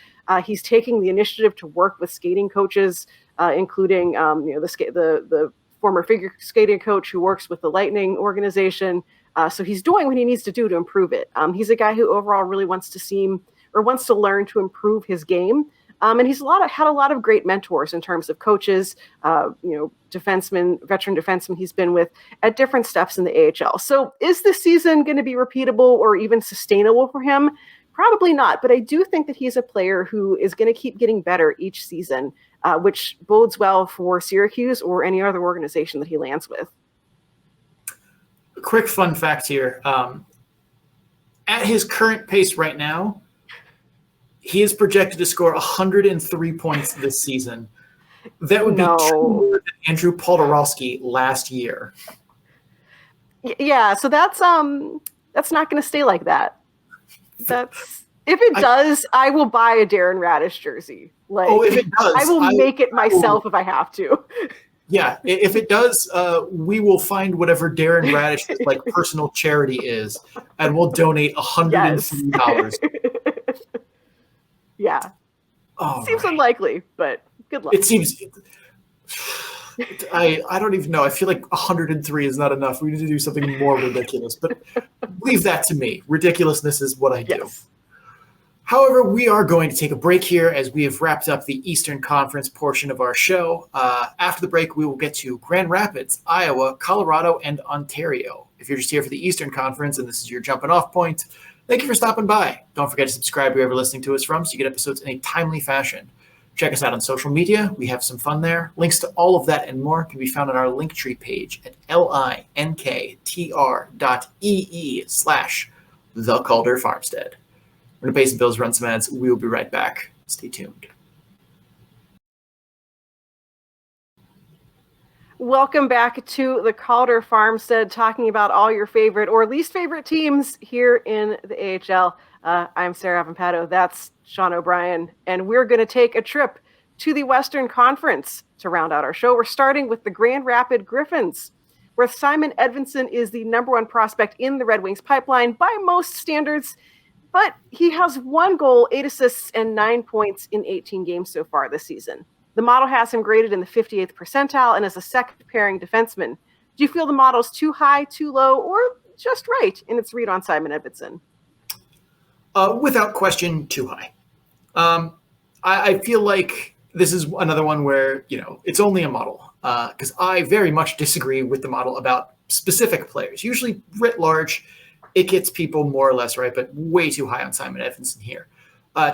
He's taking the initiative to work with skating coaches, including the former figure skating coach who works with the Lightning organization. So he's doing what he needs to do to improve it. He's a guy who overall really wants to learn to improve his game. And he's had a lot of great mentors in terms of coaches, veteran defensemen he's been with at different steps in the AHL. So is this season going to be repeatable or even sustainable for him? Probably not, but I do think that he's a player who is going to keep getting better each season, which bodes well for Syracuse or any other organization that he lands with. A quick fun fact here. At his current pace right now, he is projected to score 103 points this season. That would be more than Andrew Podorowski last year. Yeah, so that's not going to stay like that. If it does, I will buy a Darren Radish jersey. If it does, I will make it myself if I have to. Yeah, if it does, we will find whatever Darren Radish's personal charity is, and we'll donate $103. Yeah. Seems unlikely, but good luck. It seems. I don't even know. I feel like 103 is not enough. We need to do something more ridiculous, but leave that to me. Ridiculousness is what I do. Yes. However, we are going to take a break here as we have wrapped up the Eastern Conference portion of our show. After the break, we will get to Grand Rapids, Iowa, Colorado, and Ontario. If you're just here for the Eastern Conference and this is your jumping off point, thank you for stopping by. Don't forget to subscribe wherever you're listening to us from so you get episodes in a timely fashion. Check us out on social media. We have some fun there. Links to all of that and more can be found on our Linktree page at linktr.ee/the Calder Farmstead. We're going to pay some bills, run some ads. We will be right back. Stay tuned. Welcome back to the Calder Farmstead, talking about all your favorite or least favorite teams here in the AHL. I'm Sarah Avampato. That's Sean O'Brien. And we're going to take a trip to the Western Conference to round out our show. We're starting with the Grand Rapids Griffins, where Simon Edvinsson is the number 1 prospect in the Red Wings pipeline by most standards. But he has 1 goal, 8 assists, and 9 points in 18 games so far this season. The model has him graded in the 58th percentile and as a second pairing defenseman. Do you feel the model's too high, too low, or just right in its read on Simon Edvinsson? Without question, too high. I feel like this is another one where, it's only a model, because I very much disagree with the model about specific players. Usually, writ large, it gets people more or less right, but way too high on Simon Edvinsson here.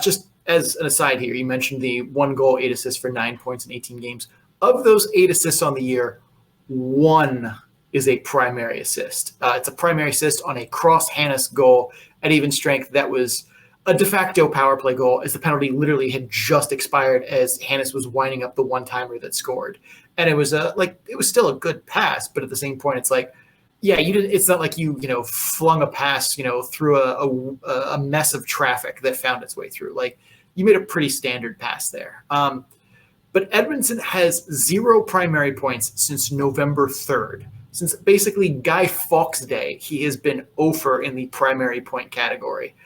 Just as an aside here, you mentioned the 1 goal, 8 assists for 9 points in 18 games. Of those 8 assists on the year, 1 is a primary assist. It's a primary assist on a cross-Hannes goal at even strength that was a de facto power play goal, as the penalty literally had just expired as Hannes was winding up the one-timer that scored. And it was it was still a good pass, but at the same point, it's like, yeah, you didn't. It's not like you flung a pass through a mess of traffic that found its way through. Like, you made a pretty standard pass there. But Edvinsson has 0 primary points since November 3rd. Since basically Guy Fawkes Day, he has been over in the primary point category.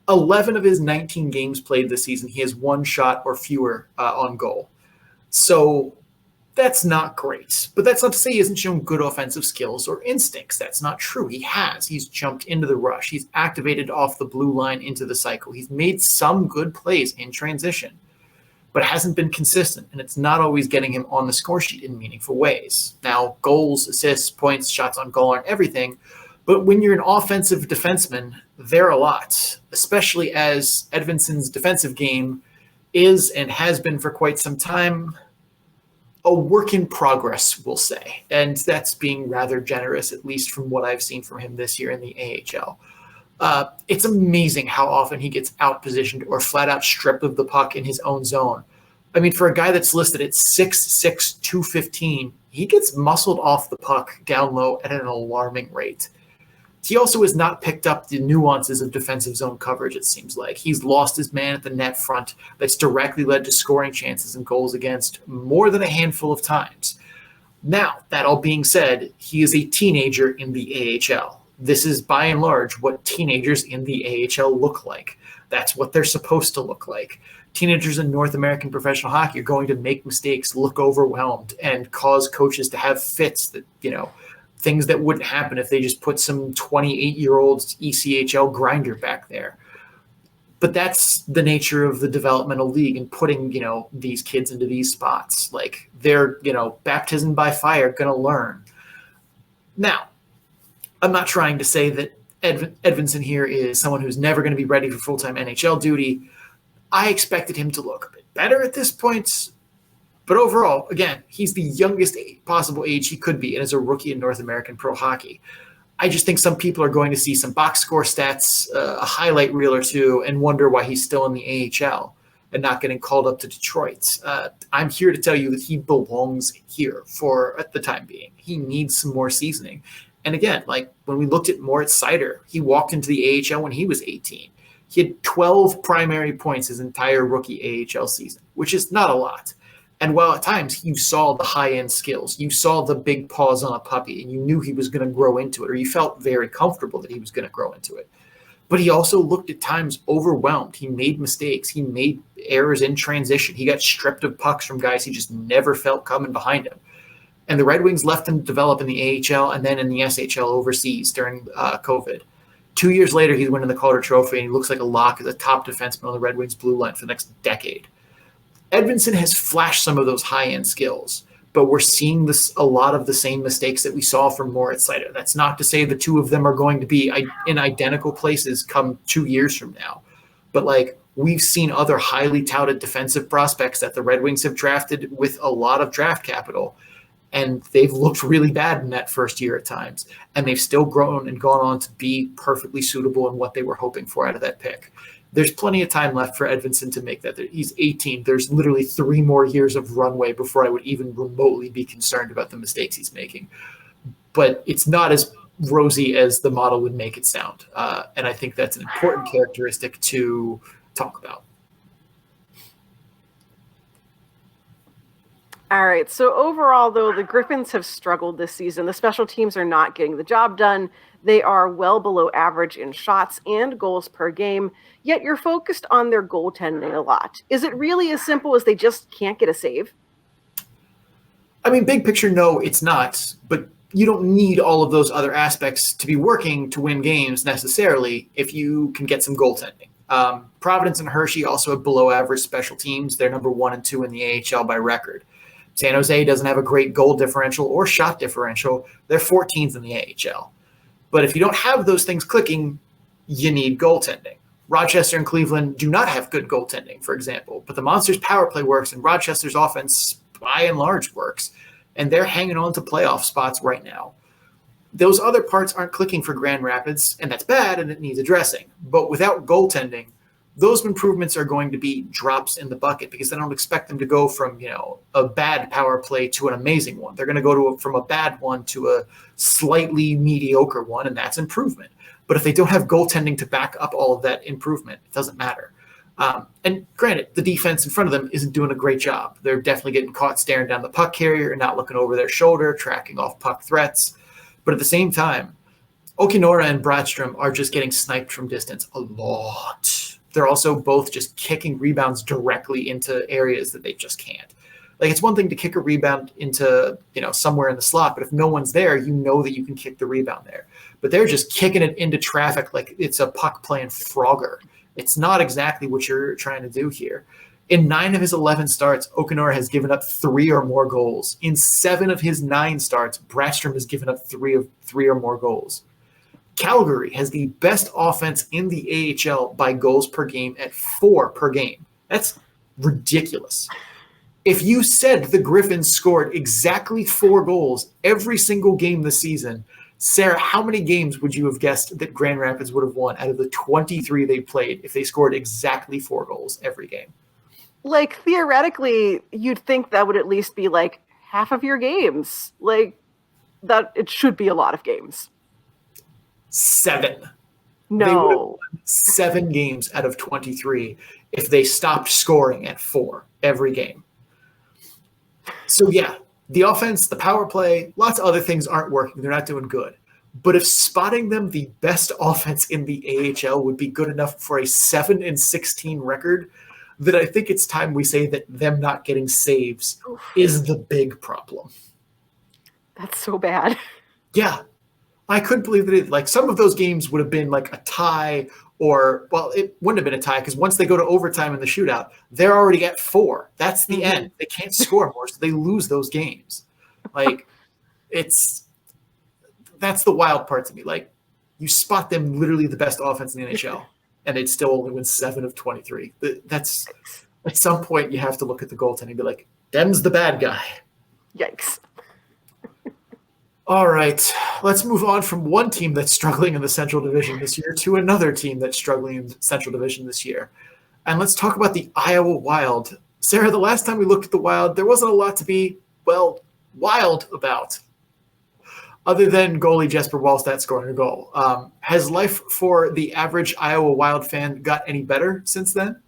11 of his 19 games played this season, he has 1 shot or fewer on goal. So that's not great. But that's not to say he hasn't shown good offensive skills or instincts. That's not true. He has. He's jumped into the rush. He's activated off the blue line into the cycle. He's made some good plays in transition, but hasn't been consistent, and it's not always getting him on the score sheet in meaningful ways. Now, goals, assists, points, shots on goal aren't everything, but when you're an offensive defenseman, they're a lot, especially as Edvinsson's defensive game is and has been for quite some time a work in progress, we'll say. And that's being rather generous, at least from what I've seen from him this year in the AHL. It's amazing how often he gets out-positioned or flat-out stripped of the puck in his own zone. I mean, for a guy that's listed at 6'6", 215, he gets muscled off the puck down low at an alarming rate. He also has not picked up the nuances of defensive zone coverage, it seems like. He's lost his man at the net front that's directly led to scoring chances and goals against more than a handful of times. Now, that all being said, he is a teenager in the AHL. This is, by and large, what teenagers in the AHL look like. That's what they're supposed to look like. Teenagers in North American professional hockey are going to make mistakes, look overwhelmed, and cause coaches to have fits that, things that wouldn't happen if they just put some 28-year-old ECHL grinder back there. But that's the nature of the developmental league and putting, these kids into these spots. Like, they're, baptism by fire, going to learn. Now, I'm not trying to say that Edvinsson here is someone who's never going to be ready for full-time NHL duty. I expected him to look a bit better at this point. But overall, again, he's the youngest possible age he could be and as a rookie in North American pro hockey. I just think some people are going to see some box score stats, a highlight reel or two, and wonder why he's still in the AHL and not getting called up to Detroit. I'm here to tell you that he belongs here at the time being. He needs some more seasoning. And again, like when we looked at Moritz Seider, he walked into the AHL when he was 18. He had 12 primary points his entire rookie AHL season, which is not a lot. And while at times you saw the high-end skills, you saw the big paws on a puppy, and you knew he was going to grow into it, or you felt very comfortable that he was going to grow into it. But he also looked at times overwhelmed. He made mistakes. He made errors in transition. He got stripped of pucks from guys he just never felt coming behind him. And the Red Wings left him develop in the AHL and then in the SHL overseas during COVID. 2 years later, he's winning the Calder Trophy, and he looks like a lock as a top defenseman on the Red Wings blue line for the next decade. Edvinsson has flashed some of those high-end skills, but we're seeing a lot of the same mistakes that we saw from Moritz Seider. That's not to say the two of them are going to be in identical places come 2 years from now. But, we've seen other highly touted defensive prospects that the Red Wings have drafted with a lot of draft capital, and they've looked really bad in that first year at times. And they've still grown and gone on to be perfectly suitable in what they were hoping for out of that pick. There's plenty of time left for Edvinsson to make that. He's 18. There's literally 3 more years of runway before I would even remotely be concerned about the mistakes he's making. But it's not as rosy as the model would make it sound. And I think that's an important characteristic to talk about. All right. So overall, though, the Griffins have struggled this season. The special teams are not getting the job done. They are well below average in shots and goals per game, yet you're focused on their goaltending a lot. Is it really as simple as they just can't get a save? I mean, big picture, no, it's not. But you don't need all of those other aspects to be working to win games necessarily if you can get some goaltending. Providence and Hershey also have below average special teams. They're number 1 and 2 in the AHL by record. San Jose doesn't have a great goal differential or shot differential. They're 14th in the AHL. But if you don't have those things clicking, you need goaltending. Rochester and Cleveland do not have good goaltending, for example, but the Monsters' power play works and Rochester's offense, by and large, works, and they're hanging on to playoff spots right now. Those other parts aren't clicking for Grand Rapids, and that's bad, and it needs addressing. But without goaltending, those improvements are going to be drops in the bucket because I don't expect them to go from, a bad power play to an amazing one. They're going to go from a bad one to a slightly mediocre one, and that's improvement. But if they don't have goaltending to back up all of that improvement, it doesn't matter. And granted, the defense in front of them isn't doing a great job. They're definitely getting caught staring down the puck carrier and not looking over their shoulder, tracking off puck threats. But at the same time, Okinora and Bradstrom are just getting sniped from distance a lot. They're also both just kicking rebounds directly into areas that they just can't. Like, it's one thing to kick a rebound into, somewhere in the slot, but if no one's there, you know that you can kick the rebound there. But they're just kicking it into traffic like it's a puck playing Frogger. It's not exactly what you're trying to do here. In 9 of his 11 starts, Okinora has given up 3 or more goals. In 7 of his 9 starts, Bradstrom has given up 3 or more goals. Calgary has the best offense in the AHL by goals per game at 4 per game. That's ridiculous. If you said the Griffins scored exactly 4 goals every single game this season, Sarah, how many games would you have guessed that Grand Rapids would have won out of the 23 they played if they scored exactly 4 goals every game? Like, theoretically, you'd think that would at least be like half of your games. Like, that it should be a lot of games. 7. No. They would have won 7 games out of 23 if they stopped scoring at 4 every game. So, yeah, the offense, the power play, lots of other things aren't working. They're not doing good. But if spotting them the best offense in the AHL would be good enough for a 7-16 record, then I think it's time we say that them not getting saves is the big problem. That's so bad. Yeah. I couldn't believe that some of those games would have been like a tie or, well, it wouldn't have been a tie because once they go to overtime in the shootout, they're already at 4. That's the end. They can't score more, so they lose those games. That's the wild part to me. Like, you spot them literally the best offense in the NHL, and they'd still only win 7 of 23. That's, at some point, you have to look at the goaltending and be like, them's the bad guy. Yikes. All right, let's move on from one team that's struggling in the Central Division this year to another team that's struggling in the Central Division this year. And let's talk about the Iowa Wild. Sarah, the last time we looked at the Wild, there wasn't a lot to be, wild about, other than goalie Jesper Wallstedt scoring a goal. Has life for the average Iowa Wild fan got any better since then?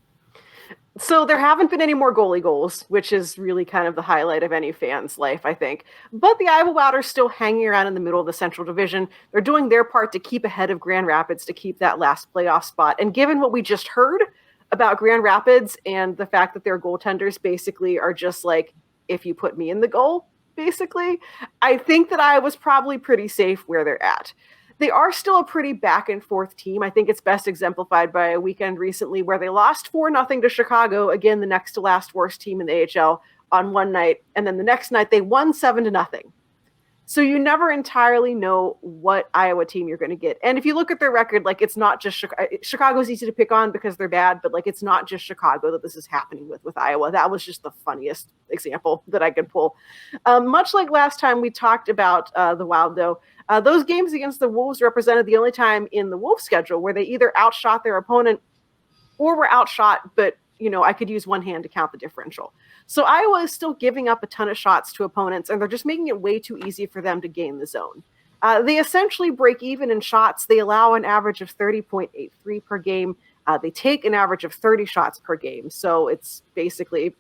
So there haven't been any more goalie goals, which is really kind of the highlight of any fan's life, I think. But the Iowa Wild are still hanging around in the middle of the Central Division. They're doing their part to keep ahead of Grand Rapids to keep that last playoff spot. And given what we just heard about Grand Rapids and the fact that their goaltenders basically are just like, if you put me in the goal, basically, I think that Iowa's probably pretty safe where they're at. They are still a pretty back and forth team. I think it's best exemplified by a weekend recently where they lost 4-0 to Chicago, again, the next to last worst team in the AHL on one night. And then the next night they won 7-0. So you never entirely know what Iowa team you're going to get. And if you look at their record, it's not just Chicago's easy to pick on because they're bad, but it's not just Chicago that this is happening with Iowa. That was just the funniest example that I could pull. Much like last time we talked about the Wild, though, those games against the Wolves represented the only time in the Wolves schedule where they either outshot their opponent or were outshot, but I could use one hand to count the differential. So Iowa is still giving up a ton of shots to opponents, and they're just making it way too easy for them to gain the zone. They essentially break even in shots. They allow an average of 30.83 per game. They take an average of 30 shots per game. So it's basically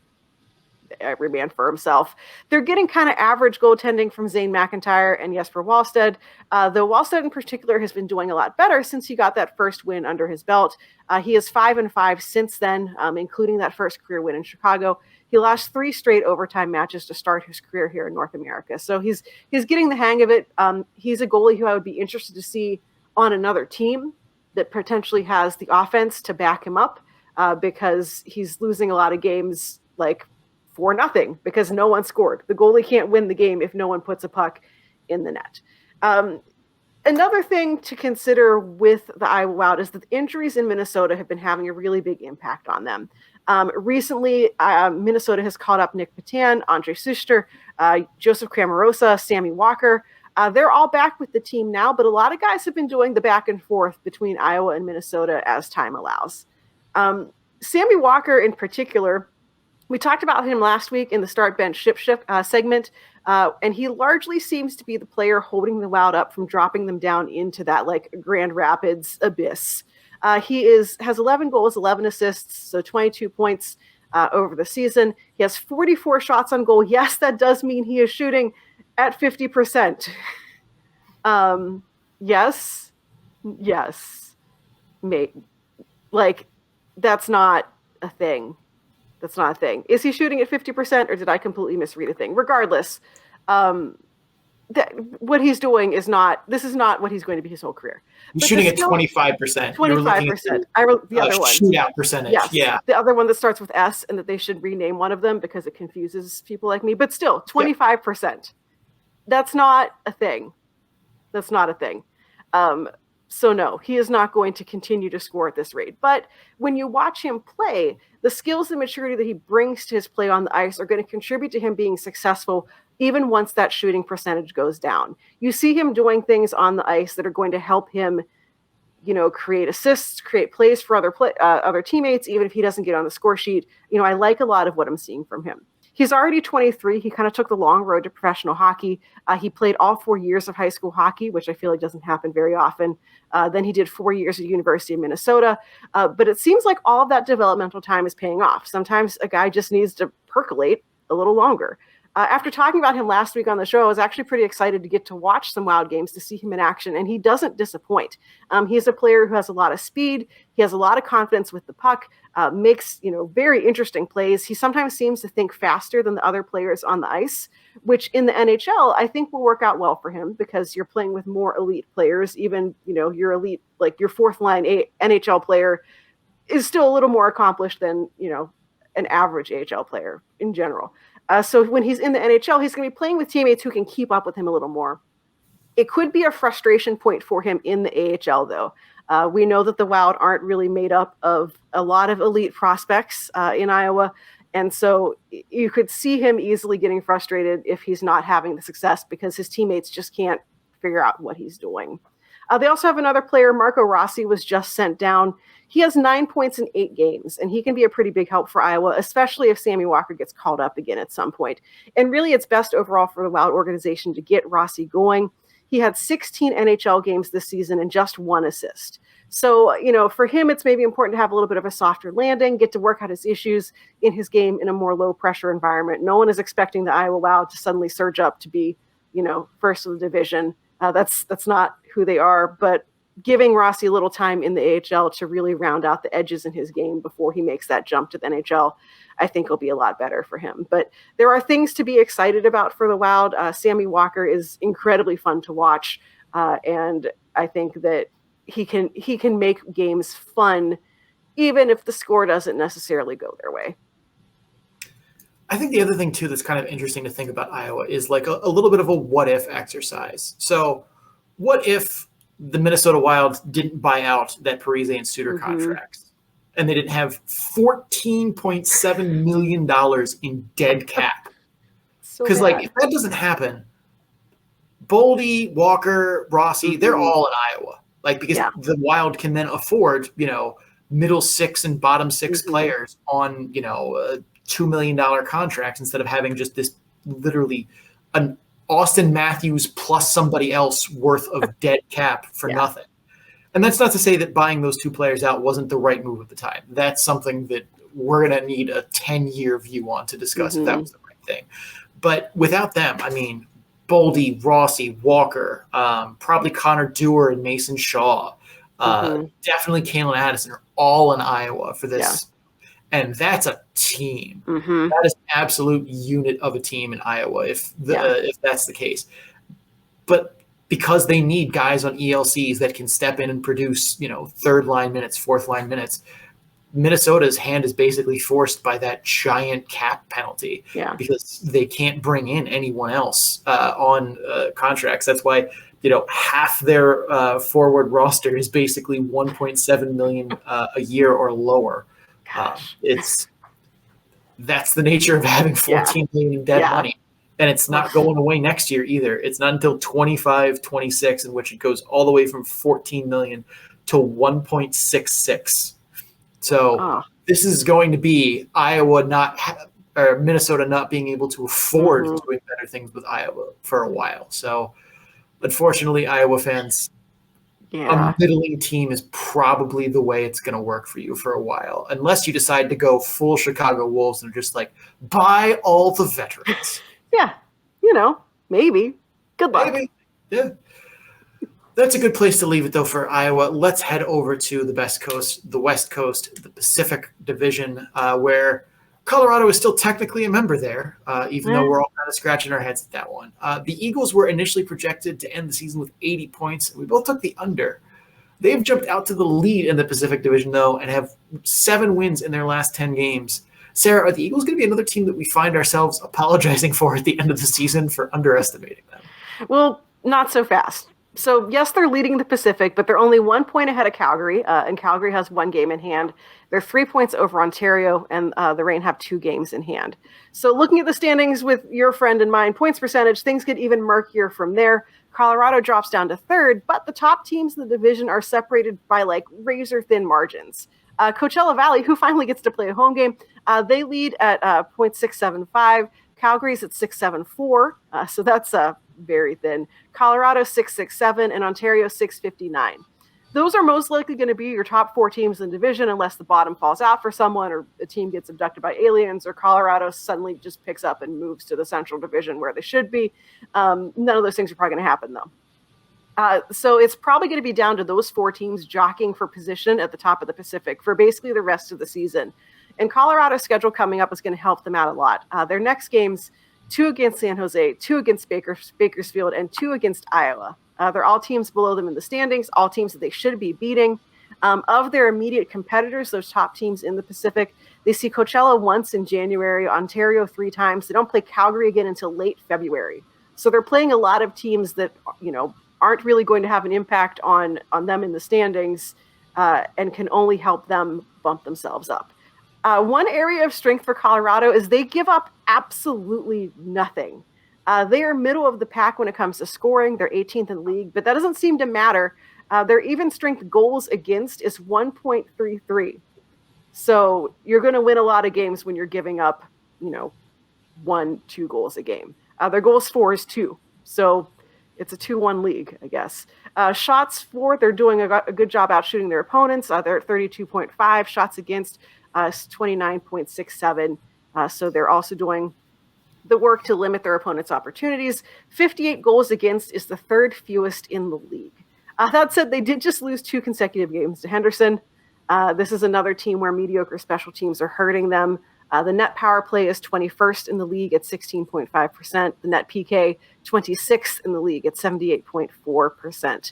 every man for himself. They're getting kind of average goaltending from Zane McIntyre and Jesper Wallstedt, though Wallstedt in particular has been doing a lot better since he got that first win under his belt. He is 5-5 since then, including that first career win in Chicago. He lost 3 straight overtime matches to start his career here in North America. So he's getting the hang of it. He's a goalie who I would be interested to see on another team. that potentially has the offense to back him up because he's losing a lot of games like 4-0 because no one scored. The goalie can't win the game if no one puts a puck in the net. Another thing to consider with the Iowa Wild is that the injuries in Minnesota have been having a really big impact on them. Recently, Minnesota has called up Nick Patan, Andre Suster, Joseph Cramarosa, Sammy Walker. They're all back with the team now, but a lot of guys have been doing the back and forth between Iowa and Minnesota as time allows. Sammy Walker in particular, we talked about him last week in the Start Bench Ship segment, and he largely seems to be the player holding the Wild up from dropping them down into that like Grand Rapids abyss. He has 11 goals, 11 assists, so 22 points over the season. He has 44 shots on goal. Yes, that does mean he is shooting at 50%. Yes, mate. Like, that's not a thing. That's not a thing. Is he shooting at 50% or did I completely misread a thing? Regardless, what he's doing is this is not what he's going to be his whole career. He's shooting at 25%. 25%. I wrote the other one. Shootout percentage. Yes. Yeah. The other one that starts with S and that they should rename one of them because it confuses people like me. But still, 25%. Yeah. That's not a thing. That's not a thing. So no, he is not going to continue to score at this rate. But when you watch him play, the skills and maturity that he brings to his play on the ice are going to contribute to him being successful even once that shooting percentage goes down. You see him doing things on the ice that are going to help him, create assists, create plays for other teammates, even if he doesn't get on the score sheet. I like a lot of what I'm seeing from him. He's already 23. He kind of took the long road to professional hockey. He played all 4 years of high school hockey, which I feel like doesn't happen very often. Then he did 4 years at the University of Minnesota. But it seems like all of that developmental time is paying off. Sometimes a guy just needs to percolate a little longer. After talking about him last week on the show, I was actually pretty excited to get to watch some Wild games to see him in action, and he doesn't disappoint. He's a player who has a lot of speed. He has a lot of confidence with the puck, makes very interesting plays. He sometimes seems to think faster than the other players on the ice, which in the NHL I think will work out well for him because you're playing with more elite players. Even your elite, like your fourth line NHL player, is still a little more accomplished than an average AHL player in general. So when he's in the NHL, he's going to be playing with teammates who can keep up with him a little more. It could be a frustration point for him in the AHL, though. We know that the Wild aren't really made up of a lot of elite prospects in Iowa. And so you could see him easily getting frustrated if he's not having the success because his teammates just can't figure out what he's doing. They also have another player, Marco Rossi, was just sent down. He has 9 points in 8 games, and he can be a pretty big help for Iowa, especially if Sammy Walker gets called up again at some point. And really, it's best overall for the Wild organization to get Rossi going. He had 16 NHL games this season and just 1 assist. So, for him, it's maybe important to have a little bit of a softer landing, get to work out his issues in his game in a more low-pressure environment. No one is expecting the Iowa Wild to suddenly surge up to be, first of the division. That's not who they are, but giving Rossi a little time in the AHL to really round out the edges in his game before he makes that jump to the NHL, I think will be a lot better for him. But there are things to be excited about for the Wild. Sammy Walker is incredibly fun to watch, and I think that he can make games fun, even if the score doesn't necessarily go their way. I think the other thing, too, that's kind of interesting to think about Iowa is like a little bit of a what-if exercise. So what if the Minnesota Wild didn't buy out that Parise and Suter contracts and they didn't have $14.7 million in dead cap? Because, if that doesn't happen, Boldy, Walker, Rossi, they're all in Iowa. Because the Wild can then afford, middle 6 and bottom 6 players on, $2 million contracts instead of having just this literally an Austin Matthews plus somebody else worth of dead cap for nothing. And that's not to say that buying those 2 players out wasn't the right move at the time. That's something that we're going to need a 10-year view on to discuss if that was the right thing. But without them, Boldy, Rossi, Walker, probably Connor Dewar and Mason Shaw, definitely Kalen Addison are all in Iowa for this. Yeah. And that's a team. That is an absolute unit of a team in Iowa if that's the case. But because they need guys on ELCs that can step in and produce, third line minutes, fourth line minutes. Minnesota's hand is basically forced by that giant cap penalty because they can't bring in anyone else on contracts. That's why, half their forward roster is basically 1.7 million a year or lower. That's the nature of having 14 million in dead money. And it's not going away next year either. It's not until 25, 26, in which it goes all the way from 14 million to 1.66. So this is going to be or Minnesota not being able to afford doing better things with Iowa for a while. So unfortunately, Iowa fans, a middling team is probably the way it's going to work for you for a while, unless you decide to go full Chicago Wolves and just buy all the veterans. Yeah, maybe. Good luck. Maybe. Yeah. That's a good place to leave it, though, for Iowa. Let's head over to the West Coast, the Pacific Division, where Colorado is still technically a member there, even though we're all kind of scratching our heads at that one. The Eagles were initially projected to end the season with 80 points. We both took the under. They've jumped out to the lead in the Pacific Division, though, and have 7 wins in their last 10 games. Sarah, are the Eagles going to be another team that we find ourselves apologizing for at the end of the season for underestimating them? Well, not so fast. So, yes, they're leading the Pacific, but they're only 1 point ahead of Calgary, and Calgary has 1 game in hand. They're 3 points over Ontario, and the Reign have 2 games in hand. So, looking at the standings with your friend and mine, points percentage, things get even murkier from there. Colorado drops down to 3rd, but the top teams in the division are separated by, razor-thin margins. Coachella Valley, who finally gets to play a home game, they lead at 0.675. Calgary's at 6.74, so that's very thin. Colorado 6.67 and Ontario 6.59. Those are most likely going to be your top 4 teams in the division, unless the bottom falls out for someone, or a team gets abducted by aliens, or Colorado suddenly just picks up and moves to the Central Division where they should be. None of those things are probably going to happen, though. So it's probably going to be down to those 4 teams jockeying for position at the top of the Pacific for basically the rest of the season. And Colorado's schedule coming up is going to help them out a lot. Their next games, 2 against San Jose, 2 against Bakersfield, and 2 against Iowa. They're all teams below them in the standings, all teams that they should be beating. Of their immediate competitors, those top teams in the Pacific, they see Coachella once in January, Ontario 3 times. They don't play Calgary again until late February. So they're playing a lot of teams that, aren't really going to have an impact on them in the standings and can only help them bump themselves up. One area of strength for Colorado is they give up absolutely nothing. They are middle of the pack when it comes to scoring. They're 18th in the league, but that doesn't seem to matter. Their even strength goals against is 1.33. So you're going to win a lot of games when you're giving up, 1-2 goals a game. Their goals for is 2. So it's a 2-1 league, I guess. Shots for, they're doing a good job out shooting their opponents. They're at 32.5. Shots against 29.67. So they're also doing the work to limit their opponents' opportunities. 58 goals against is the 3rd fewest in the league. That said, they did just lose 2 consecutive games to Henderson. This is another team where mediocre special teams are hurting them. The net power play is 21st in the league at 16.5%. The net PK, 26th in the league at 78.4%.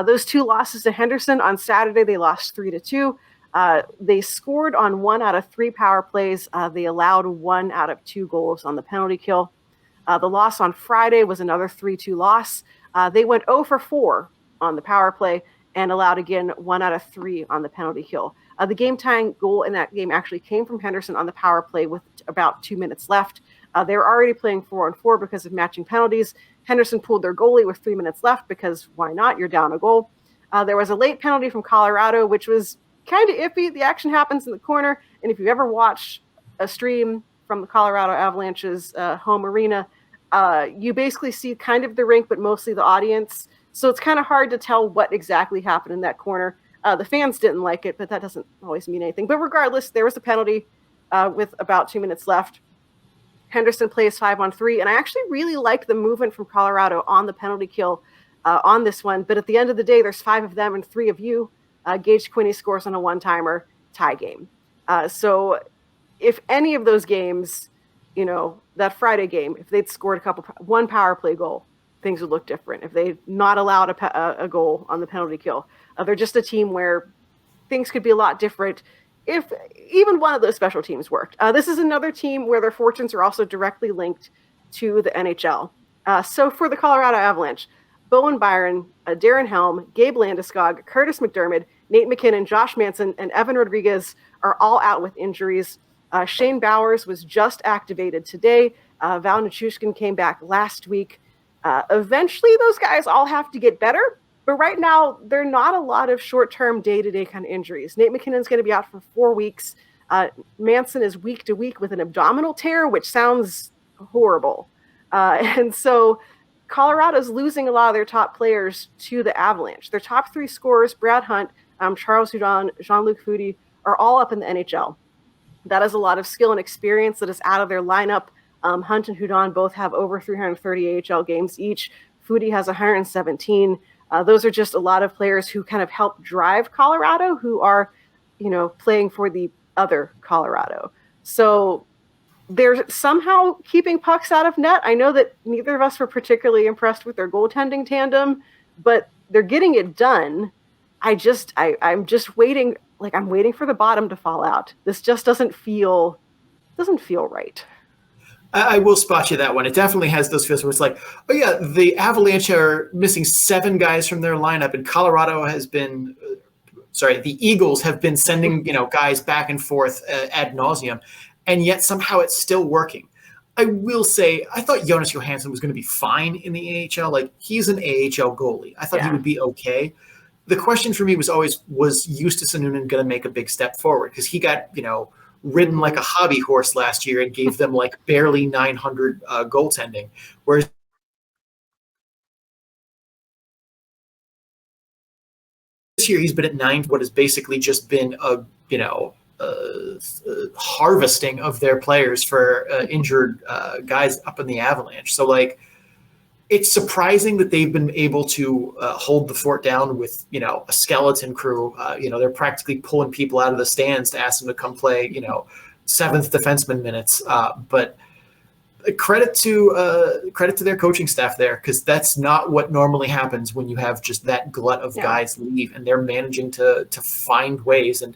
Those 2 losses to Henderson on Saturday, they lost 3-2. They scored on 1 out of 3 power plays. They allowed 1 out of 2 goals on the penalty kill. The loss on Friday was another 3-2 loss. They went 0 for 4 on the power play and allowed, again, 1 out of 3 on the penalty kill. The game-tying goal in that game actually came from Henderson on the power play with about 2 minutes left. They were already playing 4-on-4 because of matching penalties. Henderson pulled their goalie with 3 minutes left because why not? You're down a goal. There was a late penalty from Colorado, which was kind of iffy. The action happens in the corner, and if you ever watch a stream from the Colorado Avalanche's home arena, you basically see kind of the rink, but mostly the audience. So it's kind of hard to tell what exactly happened in that corner. The fans didn't like it, but that doesn't always mean anything. But regardless, there was a penalty with about 2 minutes left. Henderson plays 5-on-3, and I actually really like the movement from Colorado on the penalty kill on this one. But at the end of the day, there's 5 of them and 3 of you. Gage Quinney scores on a one-timer, tie game. So if any of those games, that Friday game, if they'd scored one power play goal, things would look different, if they not allowed a goal on the penalty kill. They're just a team where things could be a lot different if even one of those special teams worked. This is another team where their fortunes are also directly linked to the NHL. So for the Colorado Avalanche, Bowen Byron, Darren Helm, Gabe Landeskog, Curtis McDermott, Nate McKinnon, Josh Manson, and Evan Rodriguez are all out with injuries. Shane Bowers was just activated today. Val Nichushkin came back last week. Eventually, those guys all have to get better. But right now, there are not a lot of short-term, day-to-day kind of injuries. Nate McKinnon's going to be out for 4 weeks. Manson is week to week with an abdominal tear, which sounds horrible. And so Colorado's losing a lot of their top players to the Avalanche. Their top 3 scorers, Brad Hunt, Charles Hudon, Jean-Luc Foudy, are all up in the NHL. That is a lot of skill and experience that is out of their lineup. Hunt and Hudon both have over 330 AHL games each. Foudy has 117. Those are just a lot of players who kind of help drive Colorado, who are, playing for the other Colorado. So they're somehow keeping pucks out of net. I know that neither of us were particularly impressed with their goaltending tandem, but they're getting it done. I'm just waiting. I'm waiting for the bottom to fall out. This just doesn't feel right. I will spot you that one. It definitely has those feels where it's like, oh yeah, the Avalanche are missing 7 guys from their lineup, and Colorado has been, the Eagles have been sending guys back and forth ad nauseum, and yet somehow it's still working. I will say, I thought Jonas Johansson was going to be fine in the AHL. Like, he's an AHL goalie. I thought he would be okay. The question for me was always, was Justus Annunen going to make a big step forward? Because he got, ridden like a hobby horse last year and gave them like barely 900 goaltending. Whereas this year he's been at 9, what has basically just been a harvesting of their players for injured guys up in the Avalanche. So it's surprising that they've been able to hold the fort down with, a skeleton crew. They're practically pulling people out of the stands to ask them to come play, 7th defenseman minutes. But credit to their coaching staff there, because that's not what normally happens when you have just that glut of guys leave, and they're managing to find ways. And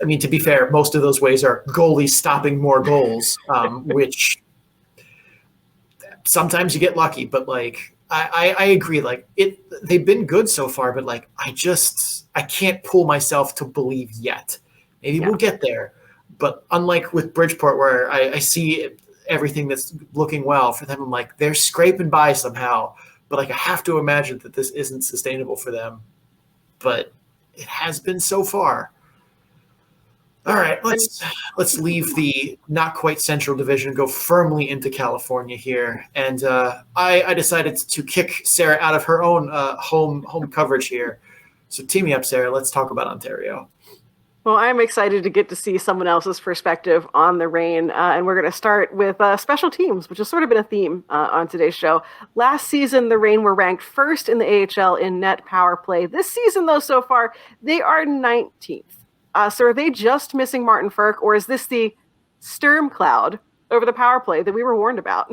I mean, to be fair, most of those ways are goalies stopping more goals, which – sometimes you get lucky, but I agree. They've been good so far, but I can't pull myself to believe yet. Maybe we'll get there, but unlike with Bridgeport, where I see everything that's looking well for them, I'm like, they're scraping by somehow, but I have to imagine that this isn't sustainable for them, but it has been so far. All right, let's leave the not quite Central Division and go firmly into California here. And I decided to kick Sarah out of her own home coverage here. So team me up, Sarah. Let's talk about Ontario. Well, I'm excited to get to see someone else's perspective on the Reign. And we're going to start with special teams, which has sort of been a theme on today's show. Last season, the Reign were ranked first in the AHL in net power play. This season, though, so far, they are 19th. So are they just missing Martin Ferk, or is this the storm cloud over the power play that we were warned about?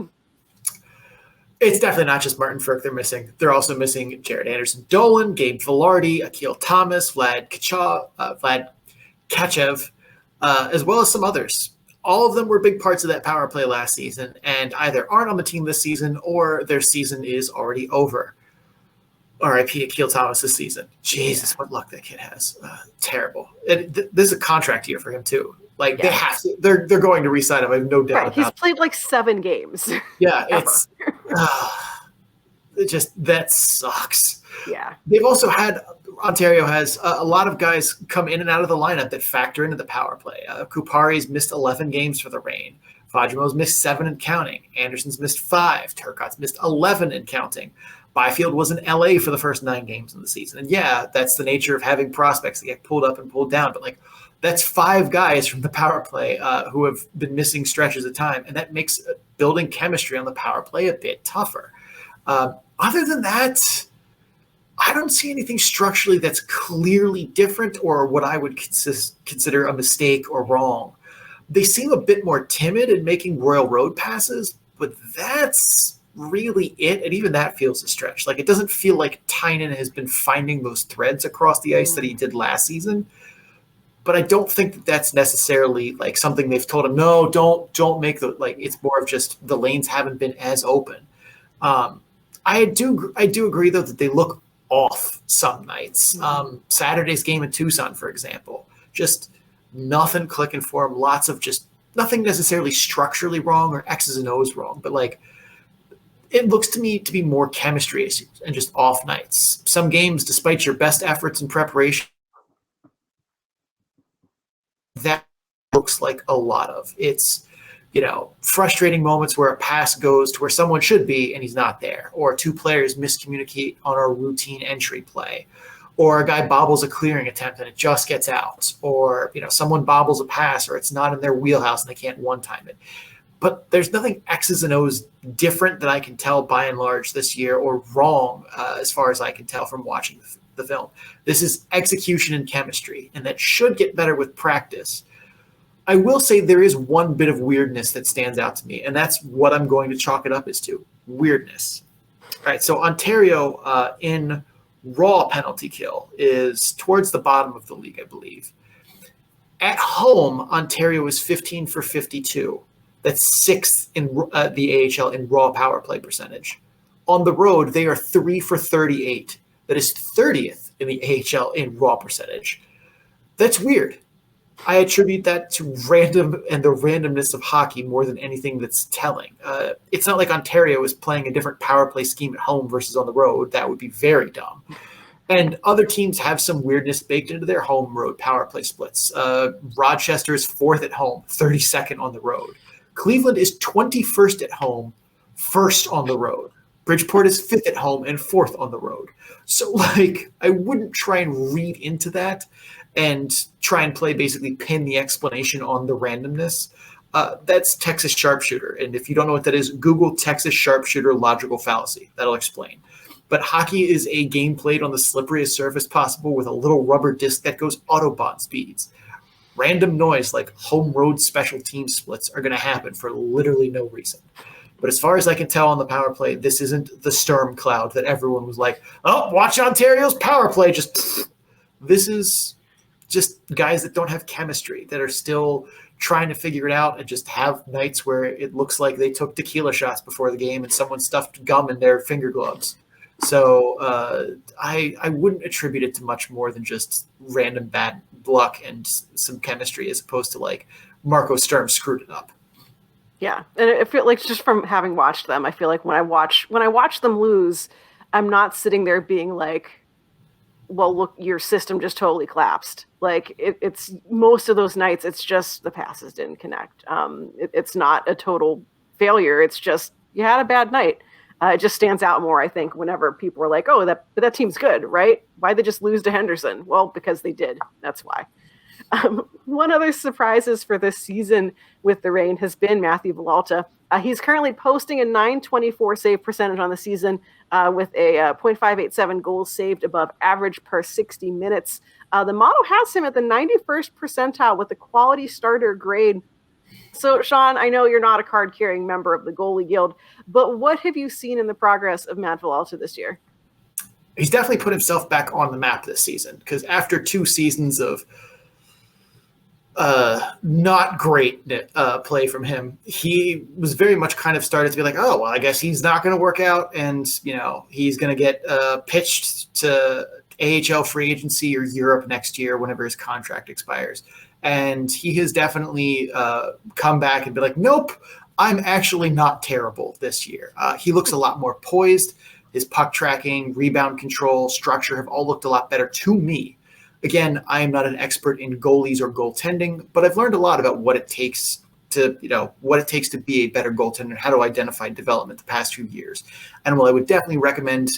It's definitely not just Martin Ferk they're missing. They're also missing Jared Anderson-Dolan, Gabe Velarde, Akil Thomas, Vlad Kachev, as well as some others. All of them were big parts of that power play last season, and either aren't on the team this season or their season is already over. R.I.P. Akil Thomas this season. Jesus, what luck that kid has. Terrible. This is a contract year for him too. They have to. They're going to re-sign him. I have no doubt. Right. He's played 7 games. Yeah, it's that sucks. Yeah. They've also had Ontario has a lot of guys come in and out of the lineup that factor into the power play. Kupari's missed 11 games for the Reign. Vajramo's missed 7 and counting. Anderson's missed 5. Turcotte's missed 11 and counting. Byfield was in LA for the first 9 games of the season. And that's the nature of having prospects that get pulled up and pulled down. But that's 5 guys from the power play who have been missing stretches of time. And that makes building chemistry on the power play a bit tougher. Other than that, I don't see anything structurally that's clearly different or what I would consider a mistake or wrong. They seem a bit more timid in making Royal Road passes, but that's really it, and even that feels a stretch. Like, it doesn't feel like Tynan has been finding those threads across the ice that he did last season. But I don't think that that's necessarily like something they've told him, no, don't make the, like, it's more of just the lanes haven't been as open. I do agree though that they look off some nights. Saturday's game in Tucson, for example, just nothing clicking for him. Lots of just nothing necessarily structurally wrong or X's and O's wrong, but like, it looks to me to be more chemistry issues and just off nights. Some games, despite your best efforts and preparation, that looks like a lot of. It's, frustrating moments where a pass goes to where someone should be and he's not there, or two players miscommunicate on a routine entry play, or a guy bobbles a clearing attempt and it just gets out, or someone bobbles a pass or it's not in their wheelhouse and they can't one-time it. But there's nothing X's and O's different that I can tell by and large this year, or wrong as far as I can tell from watching the film. This is execution and chemistry, and that should get better with practice. I will say there is one bit of weirdness that stands out to me, and that's what I'm going to chalk it up as to, weirdness. All right, so Ontario in raw penalty kill is towards the bottom of the league, I believe. At home, Ontario is 15 for 52. That's sixth in the AHL in raw power play percentage. On the road, they are 3 for 38. That is 30th in the AHL in raw percentage. That's weird. I attribute that to random and the randomness of hockey more than anything that's telling. It's not like Ontario is playing a different power play scheme at home versus on the road. That would be very dumb. And other teams have some weirdness baked into their home road power play splits. Rochester is 4th at home, 32nd on the road. Cleveland is 21st at home, 1st on the road. Bridgeport is 5th at home and 4th on the road. So, I wouldn't try and read into that and try and basically pin the explanation on the randomness. That's Texas sharpshooter. And if you don't know what that is, Google Texas sharpshooter logical fallacy. That'll explain. But hockey is a game played on the slipperiest surface possible with a little rubber disc that goes Autobahn speeds. Random noise like home road special team splits are going to happen for literally no reason. But as far as I can tell on the power play, this isn't the storm cloud that everyone was like, oh, watch Ontario's power play. This is just guys that don't have chemistry, that are still trying to figure it out and just have nights where it looks like they took tequila shots before the game and someone stuffed gum in their finger gloves. So I wouldn't attribute it to much more than just random bad luck and some chemistry, as opposed to like Marco Sturm screwed it up. Yeah, and I feel like, just from having watched them, I feel like when I watch them lose, I'm not sitting there being like, well, look, your system just totally collapsed. Like, it's most of those nights, it's just the passes didn't connect. It's not a total failure. It's just you had a bad night. It just stands out more, I think, whenever people are like, oh, that team's good, right? Why'd they just lose to Henderson? Well, because they did. That's why. One other surprises for this season with the Reign has been Matthew Villalta. He's currently posting a .924 save percentage on the season with a .587 goals saved above average per 60 minutes. The model has him at the 91st percentile with the quality starter grade. So, Sean, I know you're not a card-carrying member of the Goalie Guild, but what have you seen in the progress of Matt Villalta this year? He's definitely put himself back on the map this season, because after 2 seasons of not great play from him, he was very much kind of started to be like, oh, well, I guess he's not going to work out, and he's going to get pitched to AHL free agency or Europe next year whenever his contract expires. And he has definitely come back and be like, nope, I'm actually not terrible this year. He looks a lot more poised. His puck tracking, rebound control, structure have all looked a lot better to me. Again, I am not an expert in goalies or goaltending, but I've learned a lot about what it takes to be a better goaltender and how to identify development the past few years. And while I would definitely recommend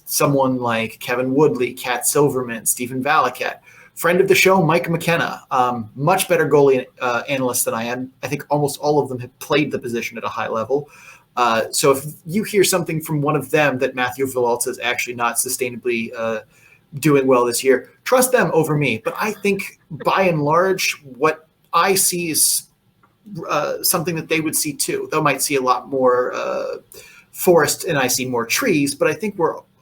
someone like Kevin Woodley, Kat Silverman, Stephen Valaket, friend of the show, Mike McKenna, much better goalie analyst than I am. I think almost all of them have played the position at a high level. So if you hear something from one of them that Matthew Villalta is actually not sustainably doing well this year, trust them over me. But I think by and large, what I see is something that they would see too. They might see a lot more forest and I see more trees, but I think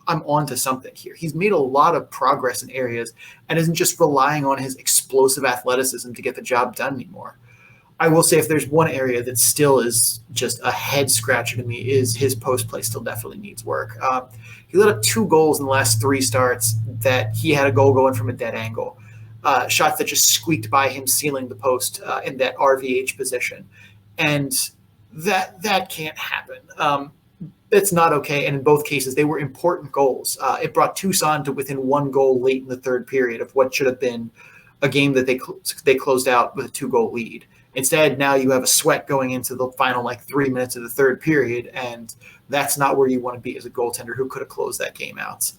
I'm onto something here. He's made a lot of progress in areas and isn't just relying on his explosive athleticism to get the job done anymore. I will say if there's one area that still is just a head scratcher to me is his post play still definitely needs work. He let up 2 goals in the last 3 starts that he had a goal going from a dead angle. Shots that just squeaked by him sealing the post in that RVH position. And that can't happen. It's not okay. And in both cases, they were important goals. It brought Tucson to within 1 goal late in the third period of what should have been a game that they closed out with a 2-goal lead. Instead, now you have a sweat going into the final 3 minutes of the third period, and that's not where you want to be as a goaltender who could have closed that game out.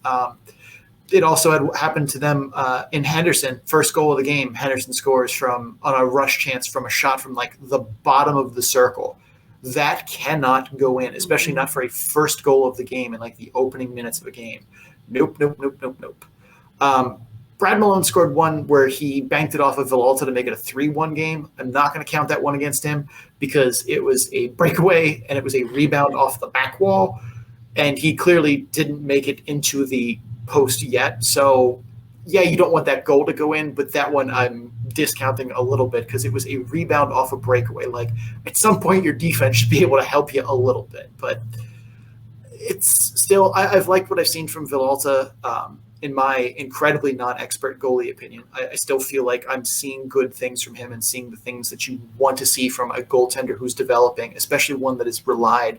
It also had happened to them in Henderson. First goal of the game, Henderson scores on a rush chance from a shot from the bottom of the circle. That cannot go in, especially not for a first goal of the game in the opening minutes of a game. Nope. Brad Malone scored one where he banked it off of Villalta to make it a 3-1 game. I'm not going to count that one against him because it was a breakaway and it was a rebound off the back wall, and he clearly didn't make it into the post yet. So, yeah, you don't want that goal to go in, but that one I'm discounting a little bit because it was a rebound off a breakaway. At some point, your defense should be able to help you a little bit, but it's still I've liked what I've seen from Villalta. In my incredibly non-expert goalie opinion, I still feel like I'm seeing good things from him and seeing the things that you want to see from a goaltender who's developing, especially one that has relied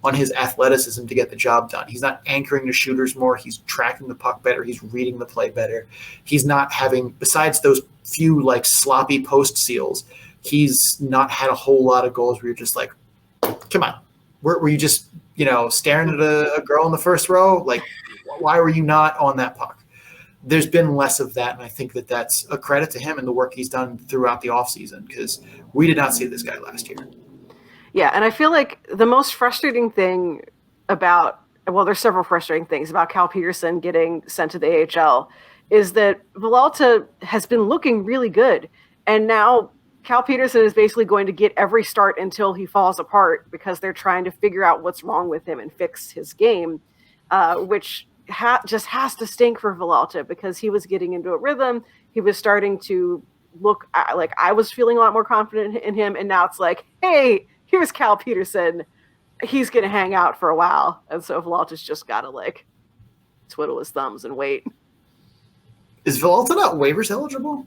on his athleticism to get the job done. He's not anchoring the shooters more. He's tracking the puck better. He's reading the play better. He's not having, besides those few sloppy post seals, he's not had a whole lot of goals where you're just come on. Were you just, staring at a girl in the first row? Why were you not on that puck? There's been less of that, and I think that that's a credit to him and the work he's done throughout the offseason because we did not see this guy last year. Yeah, and I feel like the most frustrating thing there's several frustrating things about Cal Peterson getting sent to the AHL is that Villalta has been looking really good, and now Cal Peterson is basically going to get every start until he falls apart because they're trying to figure out what's wrong with him and fix his game, which just has to stink for Villalta because he was getting into a rhythm. He was starting to look I was feeling a lot more confident in him. And now it's hey, here's Cal Peterson. He's going to hang out for a while. And so Villalta's just got to twiddle his thumbs and wait. Is Villalta not waivers eligible?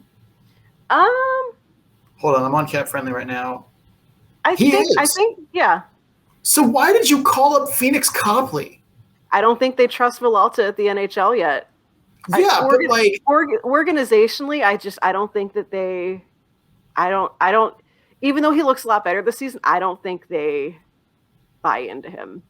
Hold on. I'm on Cap Friendly right now. I think, yeah. So why did you call up Phoenix Copley? I don't think they trust Villalta at the NHL yet. Yeah, but organizationally, I don't think that I don't, even though he looks a lot better this season, I don't think they buy into him.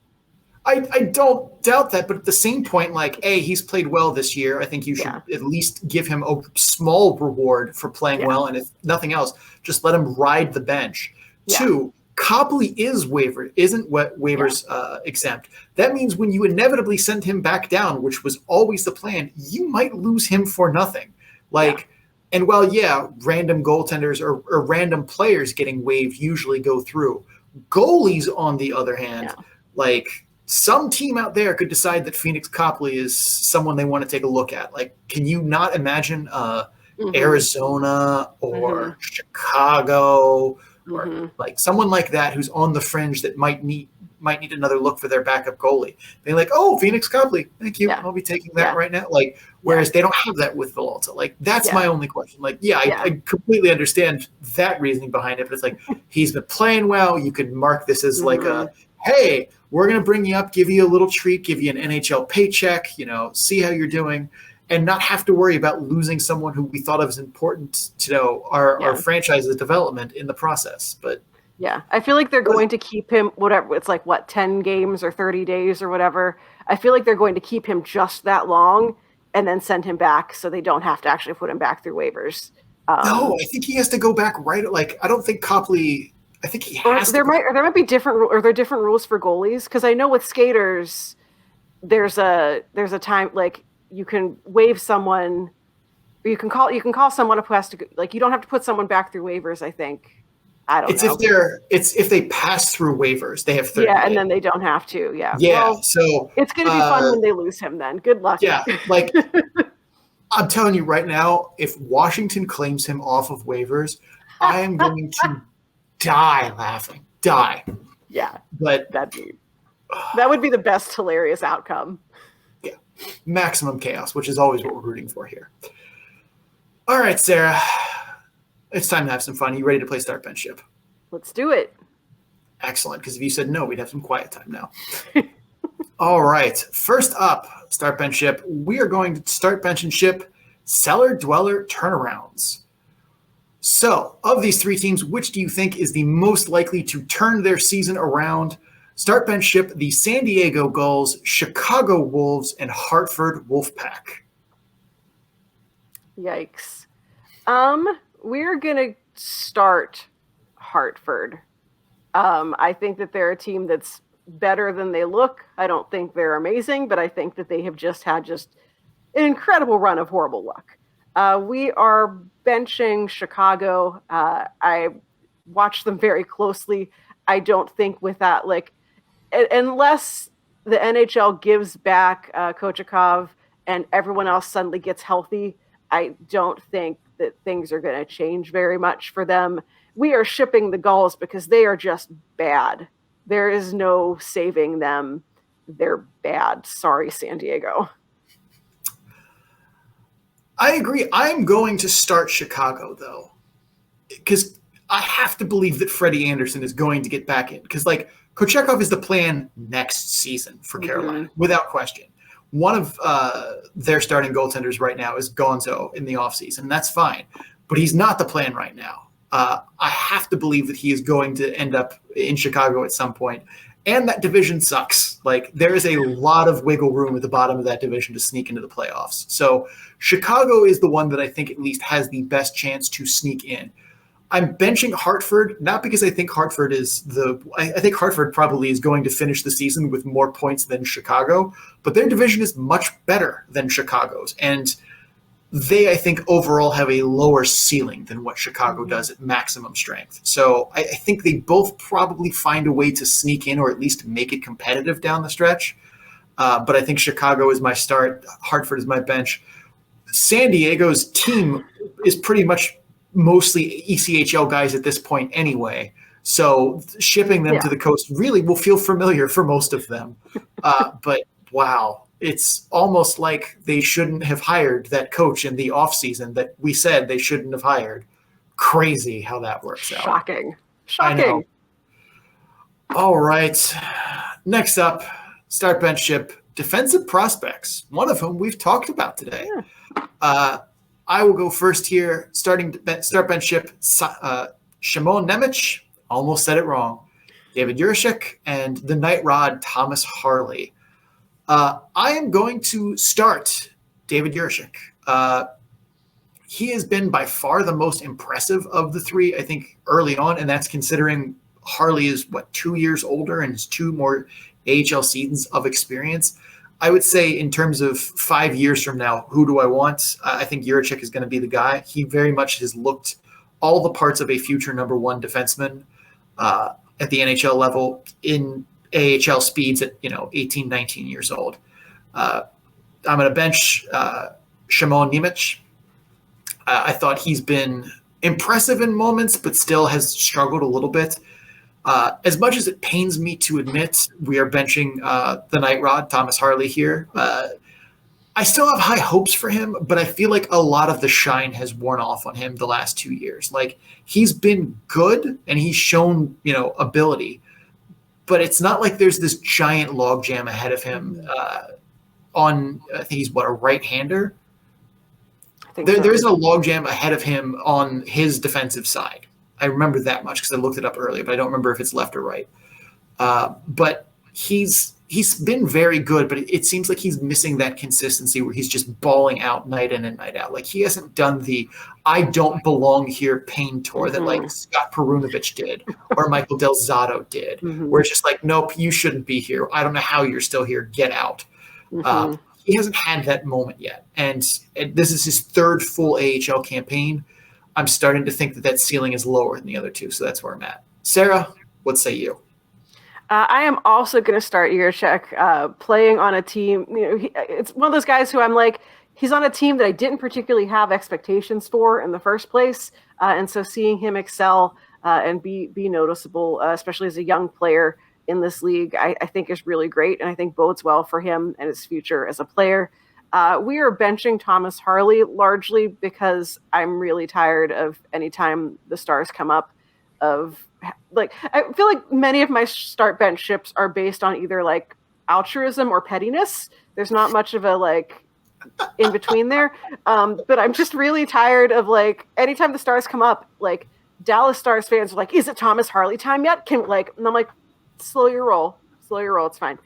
I don't doubt that, but at the same point, he's played well this year. I think you should at least give him a small reward for playing well, and if nothing else, just let him ride the bench. Yeah. 2, Copley isn't waivers exempt. That means when you inevitably send him back down, which was always the plan, you might lose him for nothing. And while, random goaltenders or random players getting waived usually go through, goalies, on the other hand, some team out there could decide that Phoenix Copley is someone they want to take a look at. Can you not imagine Arizona or Chicago or someone like that who's on the fringe that might need another look for their backup goalie? They're Phoenix Copley, thank you. I'll be taking that right now. Whereas they don't have that with Villalta. That's my only question. I completely understand that reasoning behind it, but it's he's been playing well. You could mark this as hey, we're going to bring you up, give you a little treat, give you an NHL paycheck, see how you're doing, and not have to worry about losing someone who we thought of as important to our franchise's development in the process. But yeah, I feel like they're going to keep him, whatever, it's 10 games or 30 days or whatever. I feel like they're going to keep him just that long and then send him back so they don't have to actually put him back through waivers. No, I think he has to go back right. I don't think Copley, I think he has there might be different rules for goalies, because I know with skaters there's a time you can waive someone, or you can call someone up who has to you don't have to put someone back through waivers, I think. I don't know. It's if they pass through waivers, they have 30 Yeah, and days. then they don't have to. Yeah. Yeah. Well, So it's going to be fun when they lose him then. Good luck. Yeah. Like I'm telling you right now, if Washington claims him off of waivers, I am going to die laughing. Die. Yeah. But that would be the best hilarious outcome. Yeah. Maximum chaos, which is always what we're rooting for here. All right, Sarah. It's time to have some fun. Are you ready to play Start Bench Ship? Let's do it. Excellent, because if you said no, we'd have some quiet time now. All right. First up, Start Bench Ship. We are going to start bench and ship cellar dweller turnarounds. So, of these three teams, which do you think is the most likely to turn their season around? Start bench ship the San Diego Gulls, Chicago Wolves, and Hartford Wolfpack. Yikes. We're going to start Hartford. I think that they're a team that's better than they look. I don't think they're amazing, but I think that they have just had an incredible run of horrible luck. We are benching Chicago. I watched them very closely. I don't think with that, unless the NHL gives back Kochekov and everyone else suddenly gets healthy, I don't think that things are going to change very much for them. We are shipping the Gulls because they are just bad. There is no saving them. They're bad. Sorry, San Diego. I agree. I'm going to start Chicago, though, because I have to believe that Freddie Anderson is going to get back in. Because, Kochekov is the plan next season for Carolina, without question. One of their starting goaltenders right now is Gonzo in the offseason, and that's fine. But he's not the plan right now. I have to believe that he is going to end up in Chicago at some point. And that division sucks. There is a lot of wiggle room at the bottom of that division to sneak into the playoffs. So Chicago is the one that I think at least has the best chance to sneak in. I'm benching Hartford, not because I think Hartford I think Hartford probably is going to finish the season with more points than Chicago, but their division is much better than Chicago's. And they, I think, overall have a lower ceiling than what Chicago does at maximum strength. So I think they both probably find a way to sneak in or at least make it competitive down the stretch. But I think Chicago is my start. Hartford is my bench. San Diego's team is pretty much mostly ECHL guys at this point anyway. So shipping them to the coast really will feel familiar for most of them. But wow. It's almost like they shouldn't have hired that coach in the offseason that we said they shouldn't have hired. Crazy how that works out. Shocking. I know. All right. Next up, start bench ship defensive prospects, one of whom we've talked about today. Yeah. I will go first here, start bench ship Shimon Nemec, almost said it wrong, David Juracek, and the Night Rod Thomas Harley. I am going to start David Juracek. He has been by far the most impressive of the three, I think, early on, and that's considering Harley is, 2 years older and has 2 more AHL seasons of experience. I would say in terms of 5 years from now, who do I want? I think Juracek is going to be the guy. He very much has looked all the parts of a future number one defenseman at the NHL level in AHL speeds at 18, 19 years old. I'm going to bench Shimon Nemec. I thought he's been impressive in moments, but still has struggled a little bit. As much as it pains me to admit, we are benching the Night Rod Thomas Harley here. I still have high hopes for him, but I feel like a lot of the shine has worn off on him the last 2 years. He's been good and he's shown ability. But it's not like there's this giant logjam ahead of him I think he's a right-hander? There's a logjam ahead of him on his defensive side. I remember that much because I looked it up earlier, but I don't remember if it's left or right. But he's been very good, but it seems like he's missing that consistency where he's just balling out night in and night out. He hasn't done the I don't belong here pain tour that Scott Perunovich did or Michael Del Zotto did, where it's just nope, you shouldn't be here. I don't know how you're still here. Get out. He hasn't had that moment yet. And this is his third full AHL campaign. I'm starting to think that ceiling is lower than the other two. So that's where I'm at. Sarah, what say you? I am also going to start Jiricek playing on a team. It's one of those guys who I'm like, he's on a team that I didn't particularly have expectations for in the first place. And so seeing him excel and be noticeable, especially as a young player in this league, I think is really great. And I think bodes well for him and his future as a player. We are benching Thomas Harley largely because I'm really tired of any time the Stars come up of like, I feel like many of my start bench ships are based on either like altruism or pettiness. There's not much of a like in between there. But I'm just really tired of like, anytime the Stars come up, like Dallas Stars fans are like, is it Thomas Harley time yet? And I'm like, slow your roll. It's fine.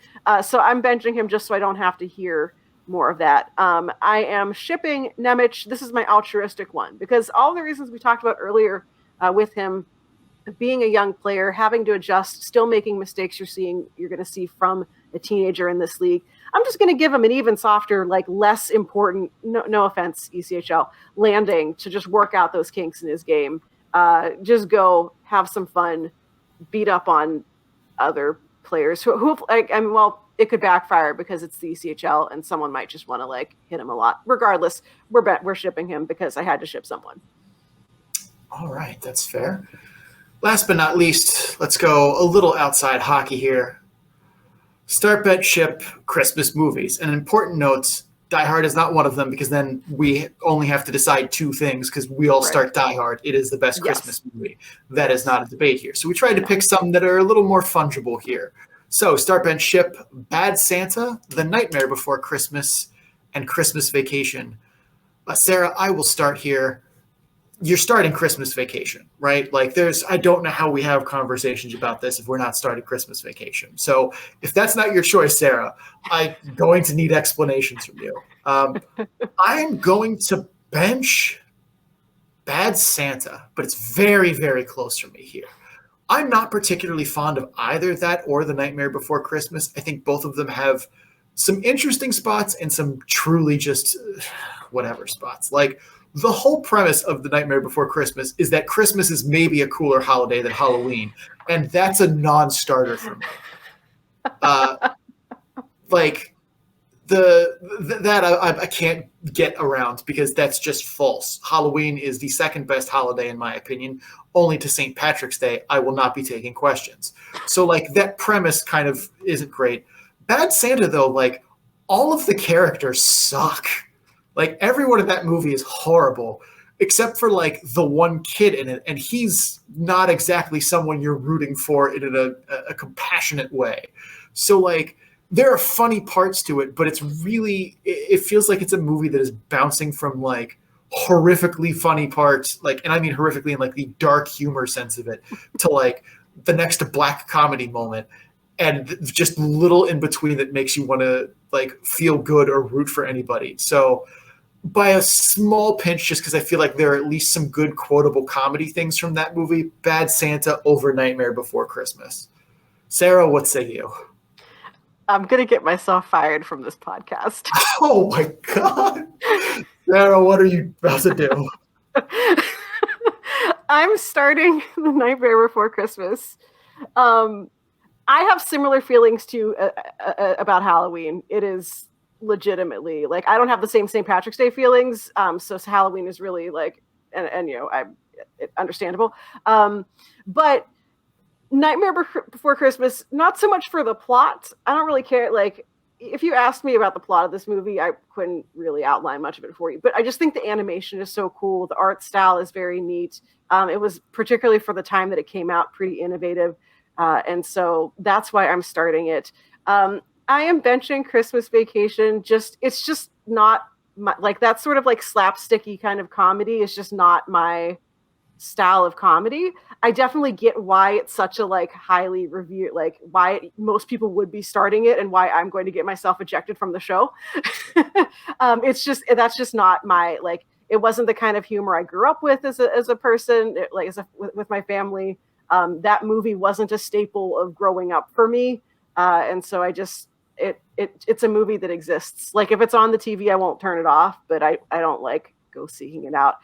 So I'm benching him just so I don't have to hear more of that. I am shipping Nemec. This is my altruistic one because all the reasons we talked about earlier with him being a young player, having to adjust, still making mistakes you're going to see from a teenager in this league. I'm just going to give him an even softer, like less important, no offense, ECHL, landing to just work out those kinks in his game. Just go have some fun, beat up on other players who it could backfire because it's the ECHL and someone might just want to like hit him a lot. Regardless, we're shipping him because I had to ship someone. All right, that's fair. Last but not least, let's go a little outside hockey here. Start, bet, ship Christmas movies. And an important note, Die Hard is not one of them because then we only have to decide two things because we all start Die Hard. It is the best Christmas movie. That is not a debate here. So we tried to pick some that are a little more fungible here. So start, bench, ship Bad Santa, The Nightmare Before Christmas, and Christmas Vacation. Sarah, I will start here. You're starting Christmas Vacation, right? Like I don't know how we have conversations about this if we're not starting Christmas Vacation. So if that's not your choice, Sarah, I'm going to need explanations from you. I'm going to bench Bad Santa, but it's very, very close for me here. I'm not particularly fond of either that or The Nightmare Before Christmas. I think both of them have some interesting spots and some truly just whatever spots. Like, the whole premise of The Nightmare Before Christmas is that Christmas is maybe a cooler holiday than Halloween, and that's a non-starter for me. I can't get around because that's just false. Halloween is the second best holiday in my opinion, only to St. Patrick's Day. I will not be taking questions. So like that premise kind of isn't great. Bad Santa though, like all of the characters suck. Like everyone in that movie is horrible, except for like the one kid in it, and he's not exactly someone you're rooting for in a compassionate way. So like there are funny parts to it, but it's really it feels like it's a movie that is bouncing from like horrifically funny parts, like, and I mean horrifically in like the dark humor sense of it, to like the next black comedy moment. And just little in between that makes you want to like feel good or root for anybody. So by a small pinch, just because I feel like there are at least some good quotable comedy things from that movie, Bad Santa over Nightmare Before Christmas. Sarah, what say you? I'm going to get myself fired from this podcast. Oh my God. Sarah, what are you about to do? I'm starting The Nightmare Before Christmas. I have similar feelings to about Halloween. It is legitimately like I don't have the same St. Patrick's Day feelings. So Halloween is really like, and you know, understandable. But Nightmare Before Christmas, not so much for the plot. I don't really care. Like if you asked me about the plot of this movie, I couldn't really outline much of it for you. But I just think the animation is so cool. The art style is very neat. It was particularly for the time that it came out, pretty innovative. And so that's why I'm starting it. I am benching Christmas Vacation. It's just not my, like that sort of like slapsticky kind of comedy is just not my style of comedy. I definitely get why it's such a like highly reviewed, like why most people would be starting it and why I'm going to get myself ejected from the show. It's just, that's just not my, like, it wasn't the kind of humor I grew up with as a person, with my family. That movie wasn't a staple of growing up for me. And so I just, it's a movie that exists. Like if it's on the TV, I won't turn it off, but I don't like go seeking it out.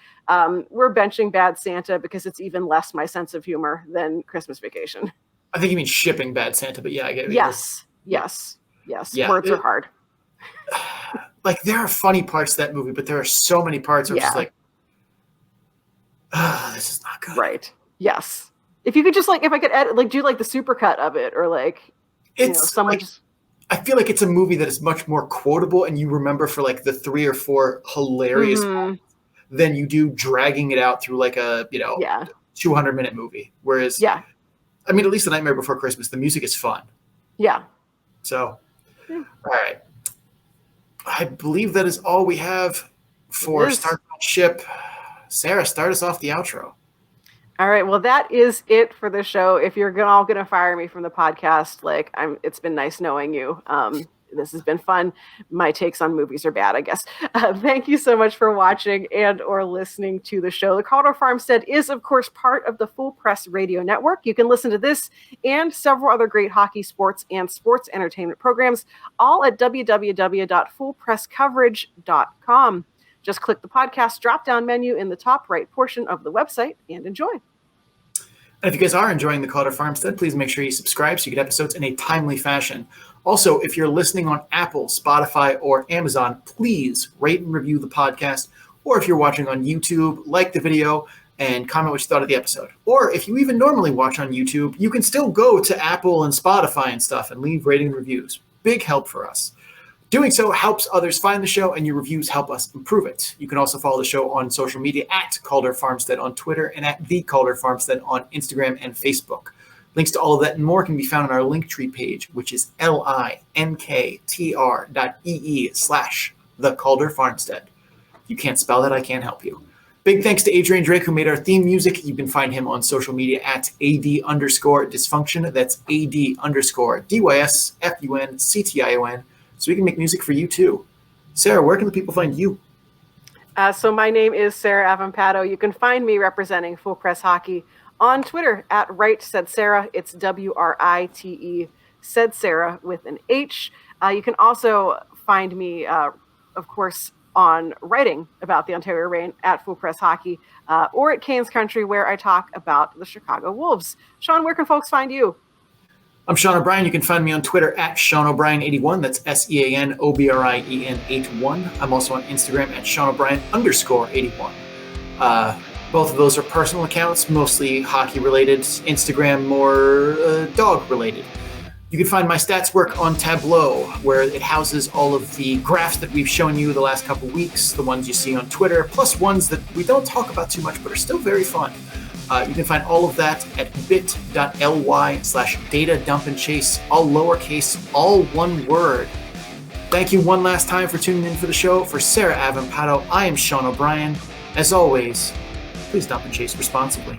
We're benching Bad Santa because it's even less my sense of humor than Christmas Vacation. I think you mean shipping Bad Santa, but yeah, I get it. Yes. Yeah, words are hard. Like, there are funny parts to that movie, but there are so many parts where it's just like, this is not good. Right. Yes. If you could just if I could edit, do the supercut of it, or someone just. I feel like it's a movie that is much more quotable, and you remember for the 3 or 4 hilarious moments than you do dragging it out through a 200-minute movie. Whereas, I mean, at least The Nightmare Before Christmas, the music is fun. Yeah. So, all right. I believe that is all we have for Start Ship. Sarah, start us off the outro. All right. Well, that is it for the show. If you're all going to fire me from the podcast, it's been nice knowing you. This has been fun. My takes on movies are bad, I guess. Thank you so much for watching and or listening to the show. The Calder Farmstead is, of course, part of the Full Press Radio Network. You can listen to this and several other great hockey, sports, and sports entertainment programs, all at www.fullpresscoverage.com. Just click the podcast drop-down menu in the top right portion of the website and enjoy. And if you guys are enjoying the Calder Farmstead, please make sure you subscribe so you get episodes in a timely fashion. Also, if you're listening on Apple, Spotify, or Amazon, please rate and review the podcast. Or if you're watching on YouTube, like the video and comment what you thought of the episode. Or if you even normally watch on YouTube, you can still go to Apple and Spotify and stuff and leave rating and reviews. Big help for us. Doing so helps others find the show, and your reviews help us improve it. You can also follow the show on social media at Calder Farmstead on Twitter and at The Calder Farmstead on Instagram and Facebook. Links to all of that and more can be found on our Linktree page, which is linktr.ee/The Calder Farmstead. If you can't spell that, I can't help you. Big thanks to Adrian Drake, who made our theme music. You can find him on social media at AD_dysfunction. That's AD_DYSFUNCTION. So we can make music for you too. Sarah, where can the people find you? So my name is Sarah Avampato. You can find me representing Full Press Hockey on Twitter at Right Said Sarah. It's WRITE Said Sarah with an H. You can also find me, of course, on writing about the Ontario Reign at Full Press Hockey or at Canes Country, where I talk about the Chicago Wolves. Sean, where can folks find you? I'm Sean O'Brien. You can find me on Twitter at Sean O'Brien81. That's SeanObrien81. I'm also on Instagram at Sean O'Brien_81. Both of those are personal accounts, mostly hockey related. Instagram more dog related. You can find my stats work on Tableau, where it houses all of the graphs that we've shown you the last couple weeks, the ones you see on Twitter, plus ones that we don't talk about too much but are still very fun. You can find all of that at bit.ly/data-dump-and-chase, all lowercase, all one word. Thank you one last time for tuning in for the show. For Sarah Avampato, I am Sean O'Brien. As always, please dump and chase responsibly.